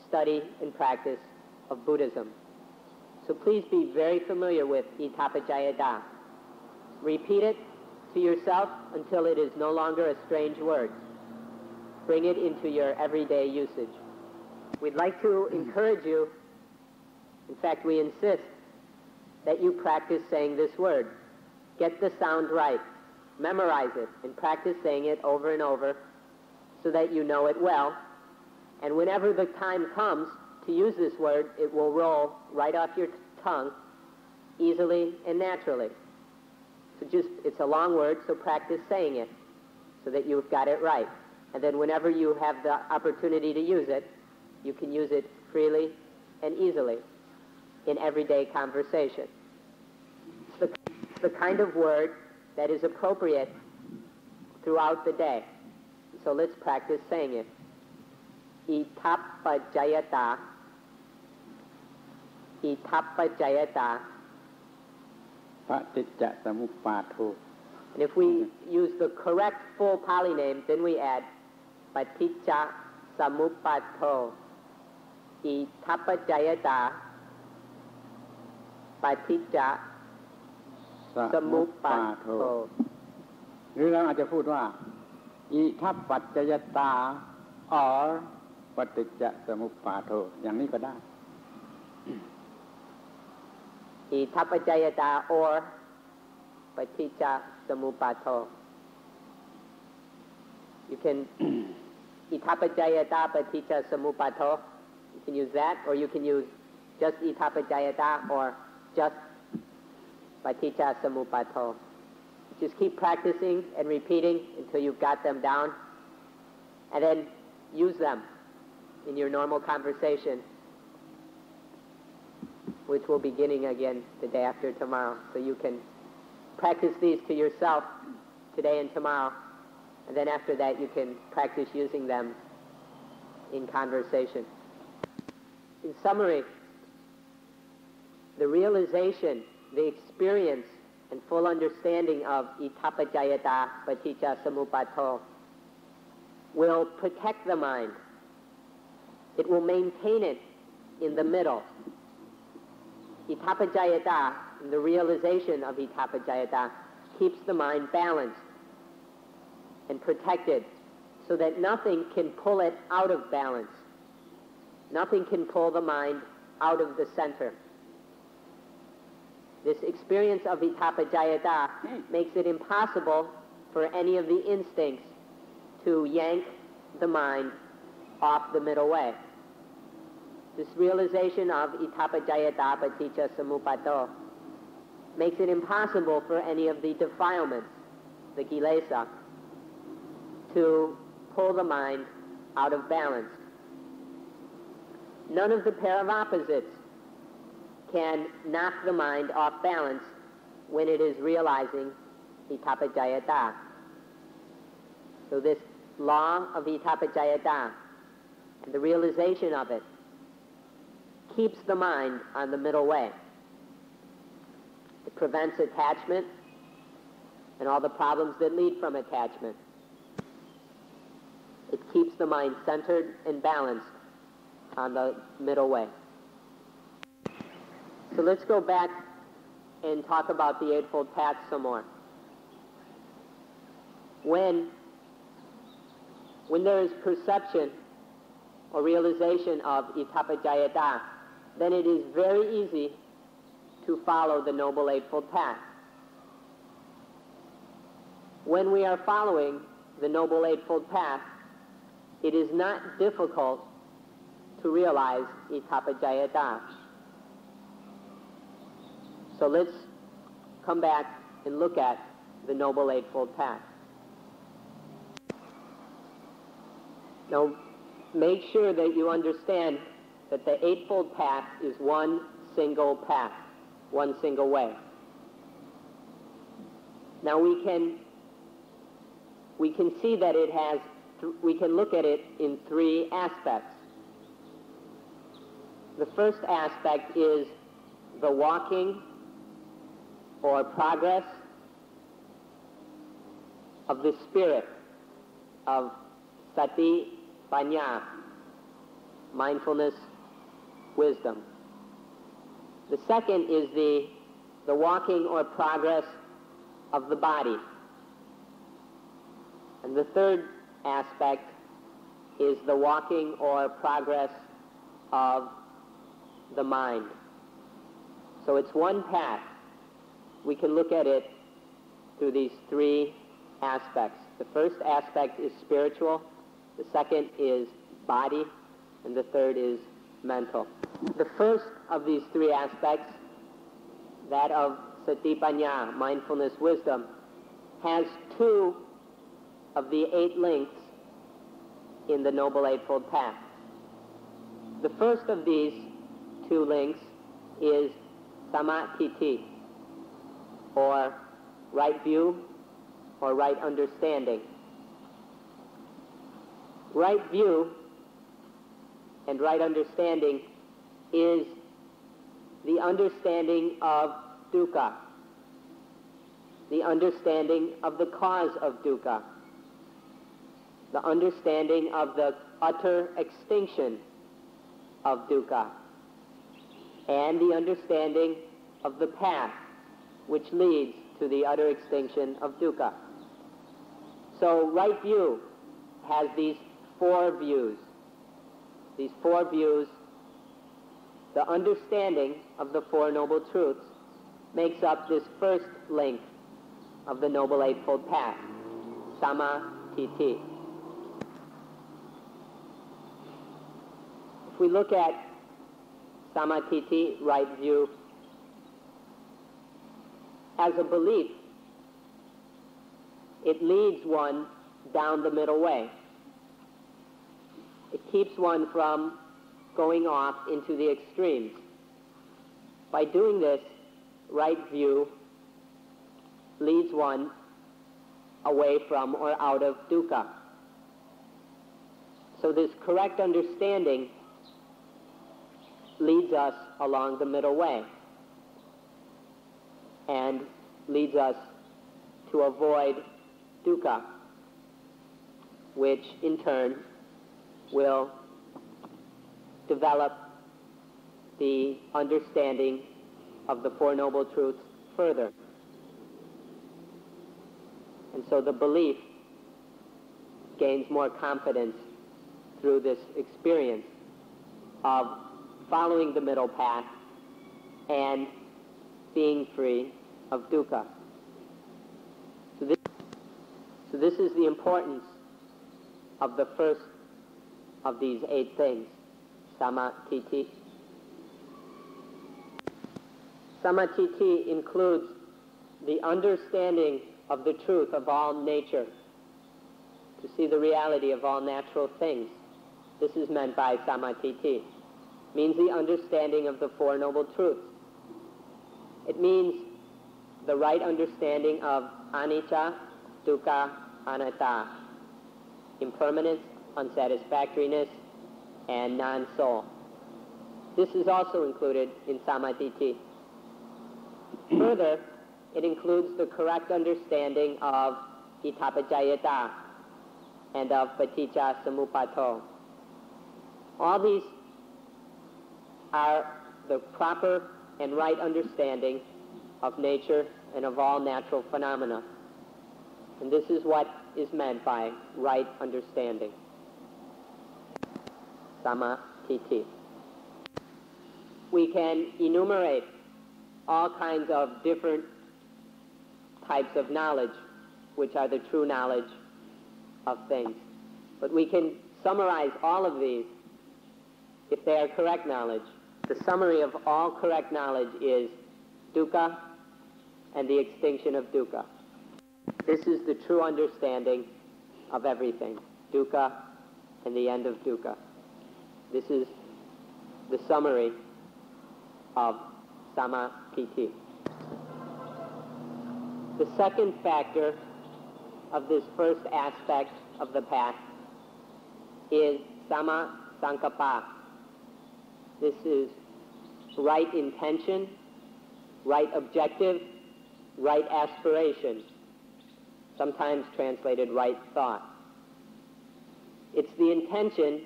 study and practice of Buddhism. So please be very familiar with itapajayata. Repeat it to yourself until it is no longer a strange word. Bring it into your everyday usage. We'd like to encourage you, in fact we insist, that you practice saying this word. Get the sound right. Memorize it and practice saying it over and over so that you know it well. And whenever the time comes to use this word, it will roll right off your tongue easily and naturally. So it's a long word, so practice saying it so that you've got it right. And then whenever you have the opportunity to use it, you can use it freely and easily in everyday conversation. It's the kind of word that is appropriate throughout the day. So let's practice saying it. Itapajayata. Itapajayata. Paticca samuppato. And if we use the correct full Pali name, then we add paticca samuppato. Itapajayata. Paticca samuppato. หรือเราอาจจะพูดว่าอิทัปปัจจยตา or ปฏิจจสมุปบาทอย่างนี้ก็ได้ Itapajayata or paticca samuppato. You can itapajayata paticca samuppato. You can use that, or you can use just itapajayata or just paticca samuppato. Just keep practicing and repeating until you've got them down, and then use them in your normal conversation, which will be beginning again the day after tomorrow. So you can practice these to yourself today and tomorrow, and then after that you can practice using them in conversation. In summary, the realization, the experience, and full understanding of itapajayata paticca samuppato will protect the mind. It will maintain it in the middle. Itapajayata, the realization of itapajayata, keeps the mind balanced and protected so that nothing can pull it out of balance. Nothing can pull the mind out of the center. This experience of itapajayata makes it impossible for any of the instincts to yank the mind off the middle way. This realization of itapajayata paticca samuppato makes it impossible for any of the defilements the kilesa, to pull the mind out of balance. None of the pair of opposites can knock the mind off balance when it is realizing itapajayata. So this law of itapajayata, and the realization of it, keeps the mind on the middle way. It prevents attachment and all the problems that lead from attachment. It keeps the mind centered and balanced on the middle way. So let's go back and talk about the Eightfold Path some more. When there is perception or realization of itapajayata, then it is very easy to follow the Noble Eightfold Path. When we are following the Noble Eightfold Path, it is not difficult to realize itapajayata. So let's come back and look at the Noble Eightfold Path. Now, make sure that you understand that the Eightfold Path is one single path, one single way. Now we can see that it has, we can look at it in three aspects. The first aspect is the walking or progress of the spirit of sati, panya, mindfulness, wisdom. The second is the walking or progress of the body. And the third aspect is the walking or progress of the mind. So it's one path. We can look at it through these three aspects. The first aspect is spiritual, the second is body, and the third is mental. The first of these three aspects, that of satipanya, mindfulness, wisdom, has two of the 8 links in the Noble Eightfold Path. The first of these 2 links is samatiti, or right view, or right understanding. Right view and right understanding is the understanding of dukkha, the understanding of the cause of dukkha, the understanding of the utter extinction of dukkha, and the understanding of the path which leads to the utter extinction of dukkha. So right view has these 4 views. These 4 views, the understanding of the 4 Noble Truths, makes up this first link of the Noble Eightfold Path, samatiti. If we look at samatiti, right view, as a belief, it leads one down the middle way. It keeps one from going off into the extremes. By doing this, right view leads one away from or out of dukkha. So this correct understanding leads us along the middle way and leads us to avoid dukkha, which in turn will develop the understanding of the 4 Noble Truths further. And so the belief gains more confidence through this experience of following the middle path and being free of dukkha. So this is the importance of the first of these 8 things, samatiti. Samatiti includes the understanding of the truth of all nature, to see the reality of all natural things. This is meant by samatiti. Means the understanding of the Four Noble Truths. It means the right understanding of anicca, dukkha, anatta, impermanence, unsatisfactoriness, and non-soul. This is also included in samatiti. Further, it includes the correct understanding of itapajayata and of paticca samuppato. All these are the proper and right understanding of nature and of all natural phenomena. And this is what is meant by right understanding. Samatiti. We can enumerate all kinds of different types of knowledge, which are the true knowledge of things. But we can summarize all of these if they are correct knowledge. The summary of all correct knowledge is dukkha and the extinction of dukkha. This is the true understanding of everything. Dukkha and the end of dukkha. This is the summary of samatiti. The second factor of this first aspect of the path is sama sankappa. This is right intention, right objective, right aspiration, sometimes translated right thought. It's the intention.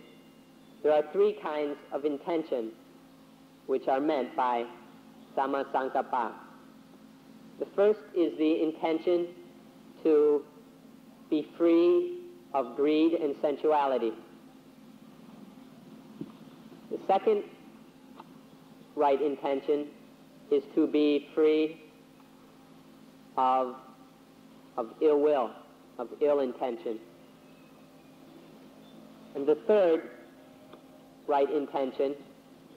There are three kinds of intention which are meant by sama sankappa. The first is the intention to be free of greed and sensuality. The second right intention is to be free of ill will, of ill intention. And the third right intention,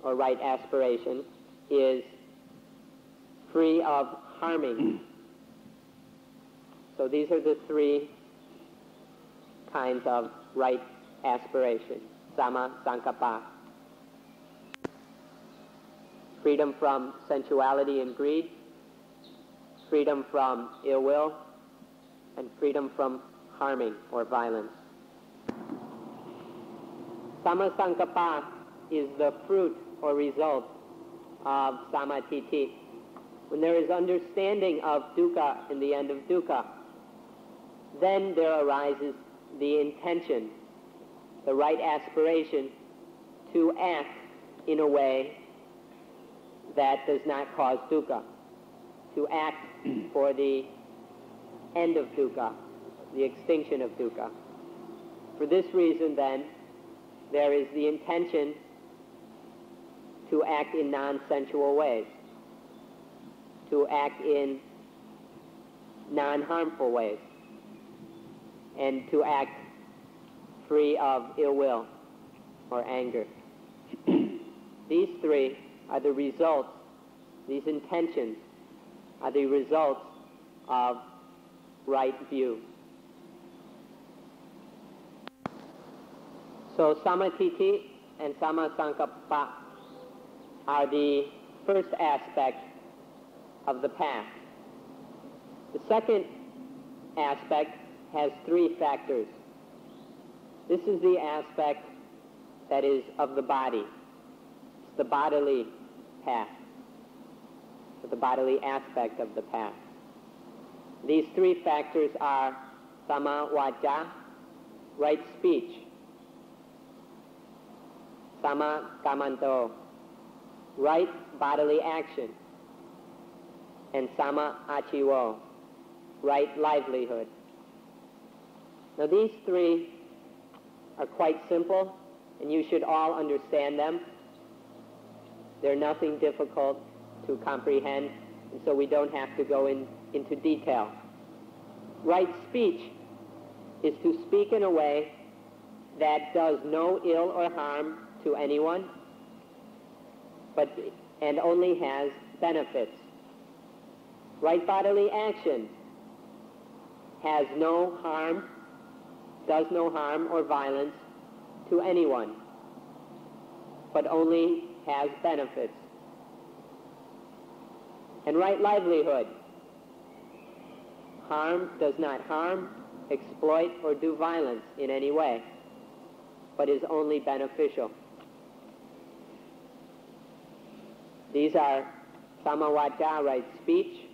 or right aspiration, is free of harming. So these are the three kinds of right aspiration. Sama sankappa. Freedom from sensuality and greed, freedom from ill will, and freedom from harming or violence. Sama sankappa is the fruit or result of samatiti. When there is understanding of dukkha and the end of dukkha, then there arises the intention, the right aspiration to act in a way that does not cause dukkha, to act for the end of dukkha, the extinction of dukkha. For this reason, then, there is the intention to act in non-sensual ways, to act in non-harmful ways, and to act free of ill will or anger. These three are the results, these intentions are the results of right view. So samatiti and sama sankappa are the first aspect of the path. The second aspect has three factors. This is the aspect that is of the body. It's the bodily path, the bodily aspect of the path. These three factors are sama vaca, right speech, sama kamanto, right bodily action, and sama achivo, right livelihood. Now these three are quite simple, and you should all understand them. They're nothing difficult to comprehend, and so we don't have to go into detail. Right speech is to speak in a way that does no ill or harm to anyone, and only has benefits. Right bodily action has no harm, does no harm or violence to anyone, but only has benefits. And right livelihood, harm does not harm, exploit, or do violence in any way, but is only beneficial. These are samavada, right speech,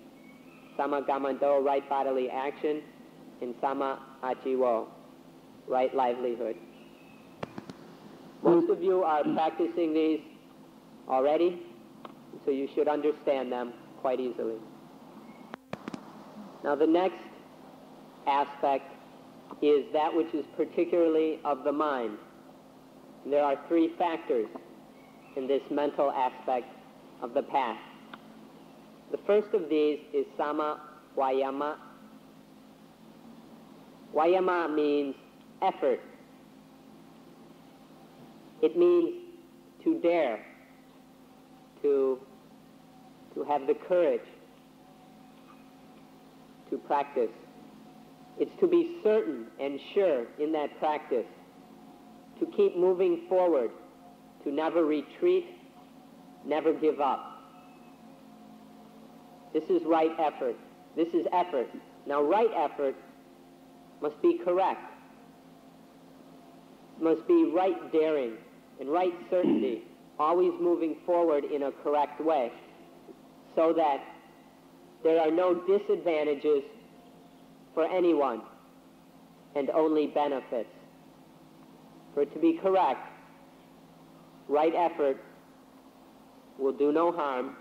samagammanto, right bodily action, and sama ajivo, right livelihood. Most of you are practicing these already, so you should understand them quite easily. Now the next aspect is that which is particularly of the mind. And there are three factors in this mental aspect of the path. The first of these is sama vayama. Vayama means effort. It means to dare, to have the courage to practice. It's to be certain and sure in that practice, to keep moving forward, to never retreat, never give up. This is right effort. This is effort. Now, right effort must be correct. Must be right daring and right certainty, always moving forward in a correct way, so that there are no disadvantages for anyone and only benefits. For it to be correct, right effort will do no harm,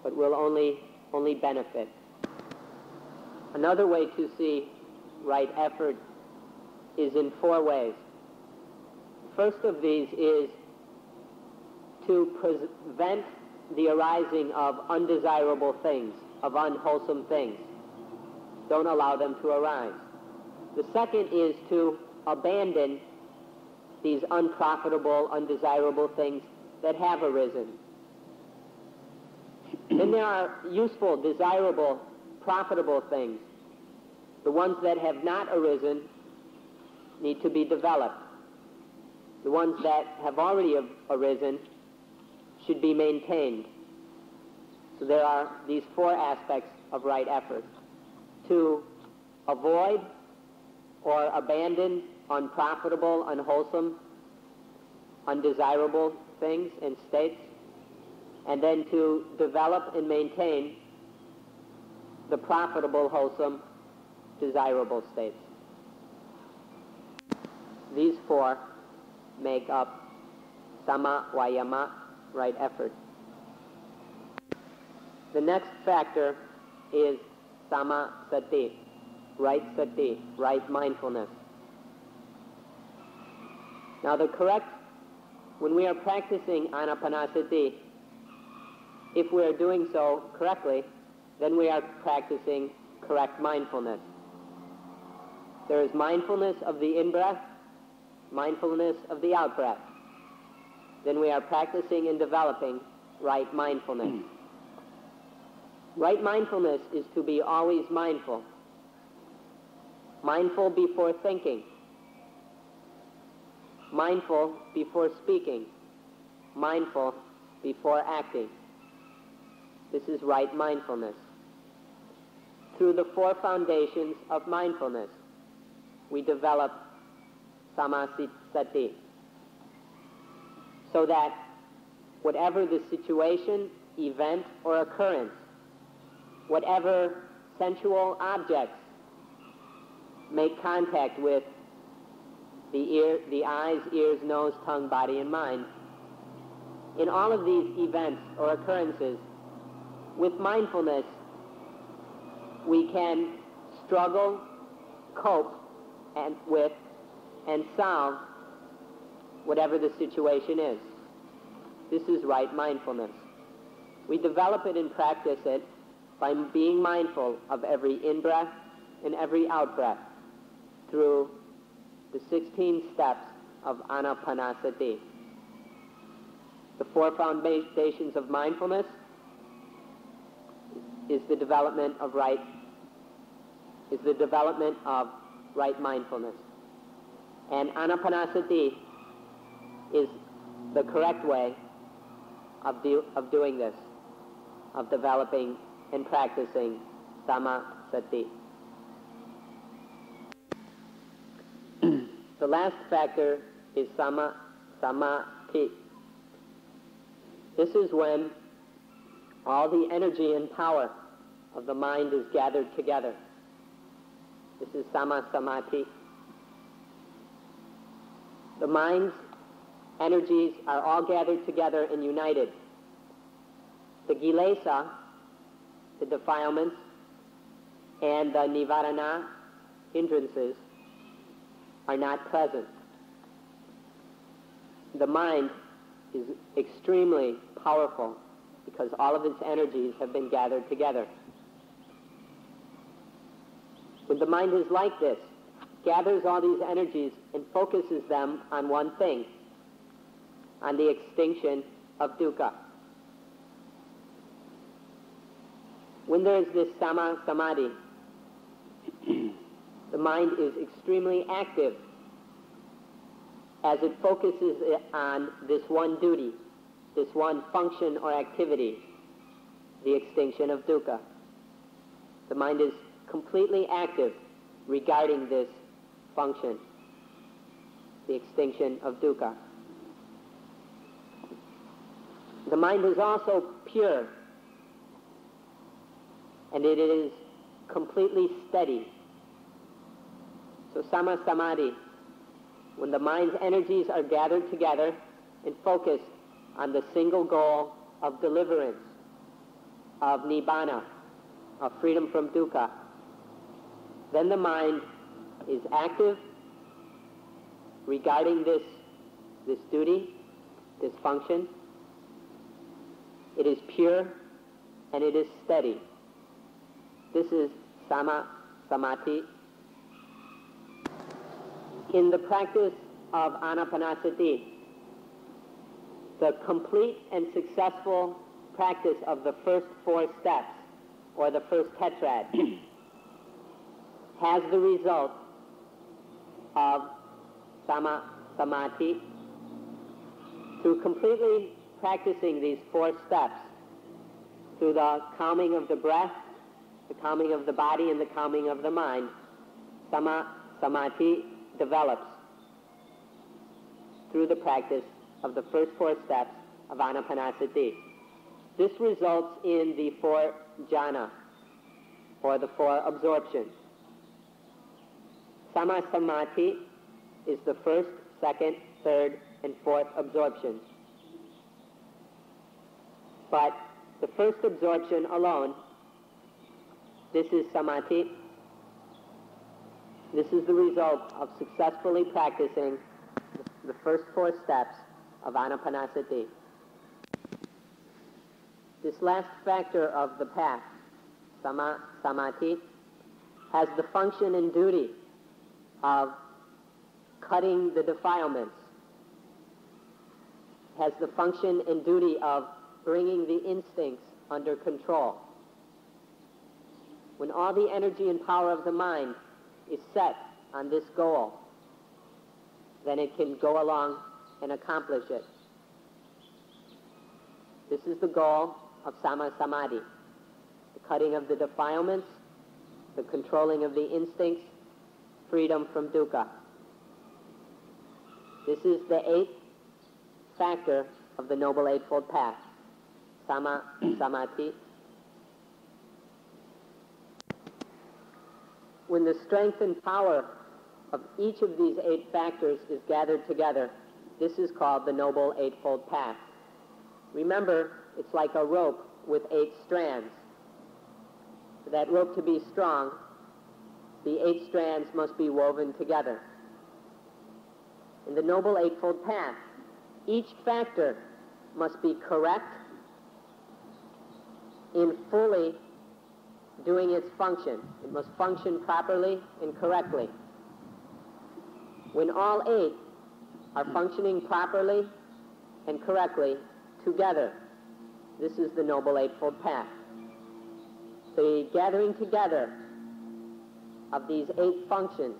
but will only benefit. Another way to see right effort is in four ways. First of these is to prevent the arising of undesirable things, of unwholesome things. Don't allow them to arise. The second is to abandon these unprofitable, undesirable things that have arisen. Then there are useful, desirable, profitable things. The ones that have not arisen need to be developed. The ones that have already arisen should be maintained. So there are these four aspects of right effort: to avoid or abandon unprofitable, unwholesome, undesirable things and states, and then to develop and maintain the profitable, wholesome, desirable states. These four make up sama vayama, right effort. The next factor is sama sati, right sati, right mindfulness. Now when we are practicing anapanasati, if we are doing so correctly, then we are practicing correct mindfulness. There is mindfulness of the in-breath, mindfulness of the out-breath. Then we are practicing and developing right mindfulness. Right mindfulness is to be always mindful. Mindful before thinking. Mindful before speaking. Mindful before acting. This is right mindfulness. Through the four foundations of mindfulness, we develop samasati, so that whatever the situation, event, or occurrence, whatever sensual objects make contact with the eyes, ears, nose, tongue, body, and mind, in all of these events or occurrences, with mindfulness, we can struggle, cope, and solve whatever the situation is. This is right mindfulness. We develop it and practice it by being mindful of every in-breath and every out-breath through the 16 steps of anapanasati. The four foundations of mindfulness is the development of right is the development of right mindfulness. And anapanasati is the correct way of doing this, of developing and practicing samasati. The last factor is samadhi. This is when all the energy and power of the mind is gathered together. This is samadhi. The mind's energies are all gathered together and united. The kilesa, the defilements, and the nivarana, hindrances, are not present. The mind is extremely powerful because all of its energies have been gathered together. When the mind is like this, gathers all these energies and focuses them on one thing, on the extinction of dukkha. When there is this samadhi, the mind is extremely active as it focuses on this one duty, this one function or activity, the extinction of dukkha. The mind is completely active regarding this function, the extinction of dukkha. The mind is also pure, and it is completely steady. So samadhi, when the mind's energies are gathered together and focused on the single goal of deliverance, of nibbana, of freedom from dukkha, then the mind is active regarding this duty, this function. It is pure and it is steady. This is samadhi. In the practice of anapanasati, the complete and successful practice of the first 4 steps, or the first tetrad, has the result of samadhi. Through completely practicing these 4 steps, through the calming of the breath, the calming of the body, and the calming of the mind, samadhi develops through the practice of the first 4 steps of anapanasati. This results in the 4 jhana, or the 4 absorptions. Samadhi is the first, second, third, and fourth absorptions. But the first absorption alone, this is samadhi. This is the result of successfully practicing the first 4 steps of anapanasati. This last factor of the path, samadhi, has the function and duty of cutting the defilements, has the function and duty of bringing the instincts under control. When all the energy and power of the mind is set on this goal, then it can go along and accomplish it. This is the goal of samadhi, the cutting of the defilements, the controlling of the instincts, freedom from dukkha. This is the 8th factor of the Noble Eightfold Path, samadhi. When the strength and power of each of these 8 factors is gathered together, this is called the Noble Eightfold Path. Remember, it's like a rope with 8 strands. For that rope to be strong, the 8 strands must be woven together. In the Noble Eightfold Path, each factor must be correct in fully doing its function. It must function properly and correctly. When all 8 are functioning properly and correctly together, this is the Noble Eightfold Path. The gathering together of these 8 functions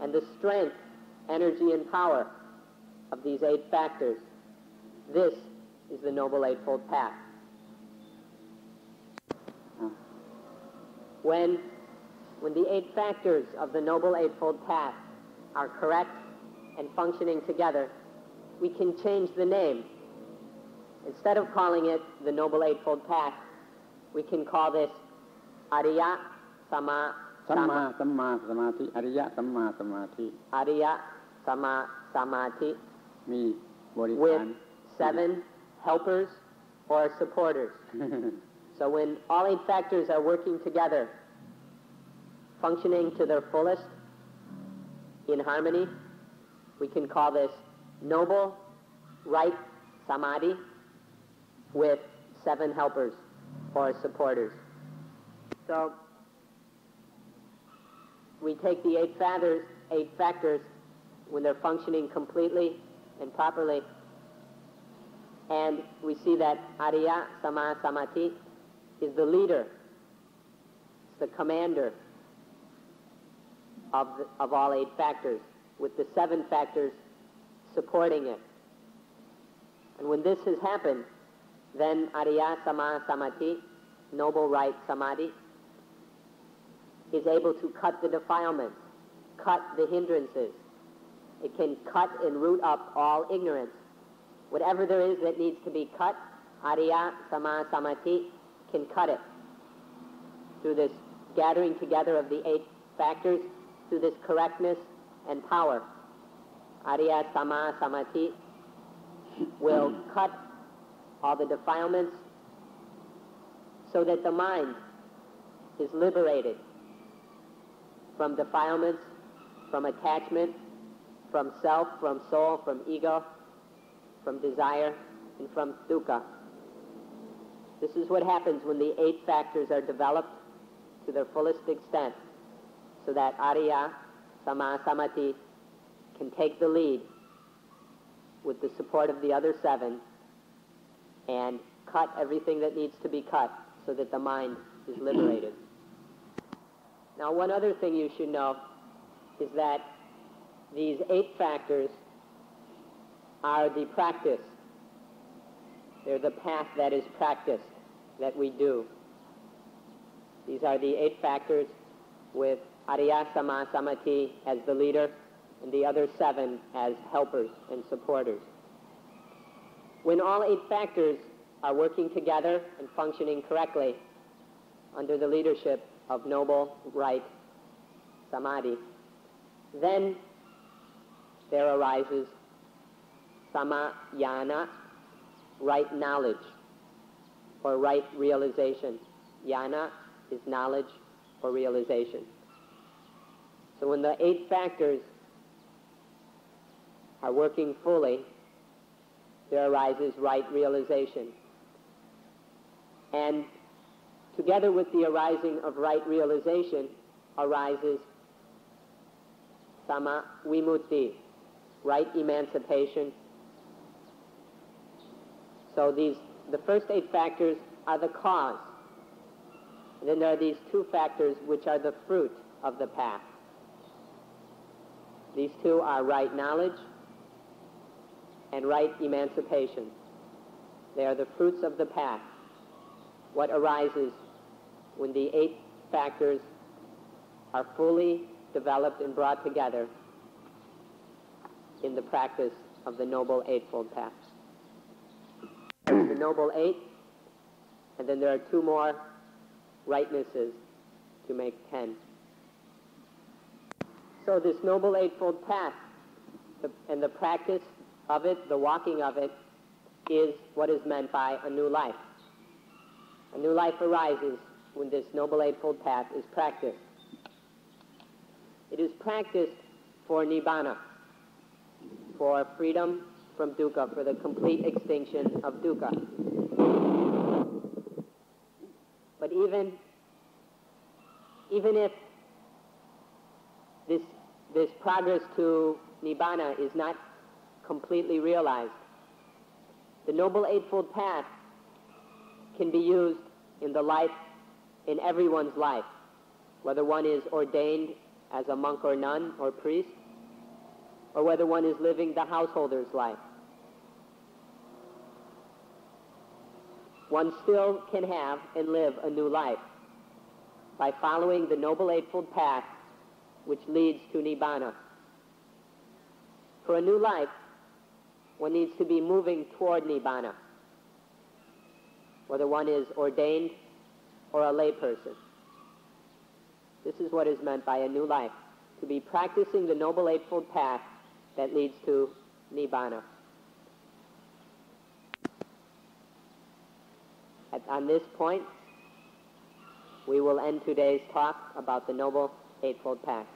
and the strength, energy, and power of these 8 factors, this is the Noble Eightfold Path. When the 8 factors of the Noble Eightfold Path are correct and functioning together, we can change the name. Instead of calling it the Noble Eightfold Path, we can call this Ariya Sama Samadhi. Ariya Sama Samadhi. Ariya Sama Samadhi. With 7 helpers or supporters. So when all 8 factors are working together, functioning to their fullest, in harmony, we can call this noble, right samadhi with 7 helpers or supporters. So we take the 8 factors when they're functioning completely and properly, and we see that Ariya Sama Samadhi is the leader, it's the commander of all 8 factors, with the 7 factors supporting it. And when this has happened, then Ariya Sama Samadhi, noble right samadhi, is able to cut the defilements, cut the hindrances. It can cut and root up all ignorance. Whatever there is that needs to be cut, Ariya Sama Samadhi can cut it through this gathering together of the 8 factors, through this correctness and power. Ariya Sama Samadhi will cut all the defilements so that the mind is liberated from defilements, from attachment, from self, from soul, from ego, from desire, and from dukkha. This is what happens when the 8 factors are developed to their fullest extent, so that Ariya Sama Samadhi can take the lead with the support of the other 7 and cut everything that needs to be cut so that the mind is liberated. Now, one other thing you should know is that these 8 factors are the practice. They're the path that is practiced, that we do. These are the 8 factors with Ariya Sama Samadhi as the leader and the other 7 as helpers and supporters. When all 8 factors are working together and functioning correctly under the leadership of noble, right samadhi, then there arises samayana, right knowledge, or right realization. Yana is knowledge or realization. So when the 8 factors are working fully, there arises right realization. And together with the arising of right realization arises sama vimutti, right emancipation. So the first 8 factors are the cause. And then there are these 2 factors which are the fruit of the path. These 2 are right knowledge and right emancipation. They are the fruits of the path. What arises when the 8 factors are fully developed and brought together in the practice of the Noble Eightfold Path. There's the Noble 8, and then there are 2 more rightnesses to make 10. So this Noble Eightfold Path and the practice of it, the walking of it, is what is meant by a new life. A new life arises when this Noble Eightfold Path is practiced. It is practiced for nibbana, for freedom from dukkha, for the complete extinction of dukkha. But even if this progress to nibbana is not completely realized, the Noble Eightfold Path can be used in everyone's life. whether one is ordained as a monk or nun or priest, or whether one is living the householder's life. One still can have and live a new life by following the Noble Eightfold Path which leads to Nibbana. For a new life, one needs to be moving toward Nibbana, whether one is ordained or a lay person. This is what is meant by a new life, to be practicing the Noble Eightfold Path that leads to Nibbana. On this point, we will end today's talk about the Noble Eightfold Path.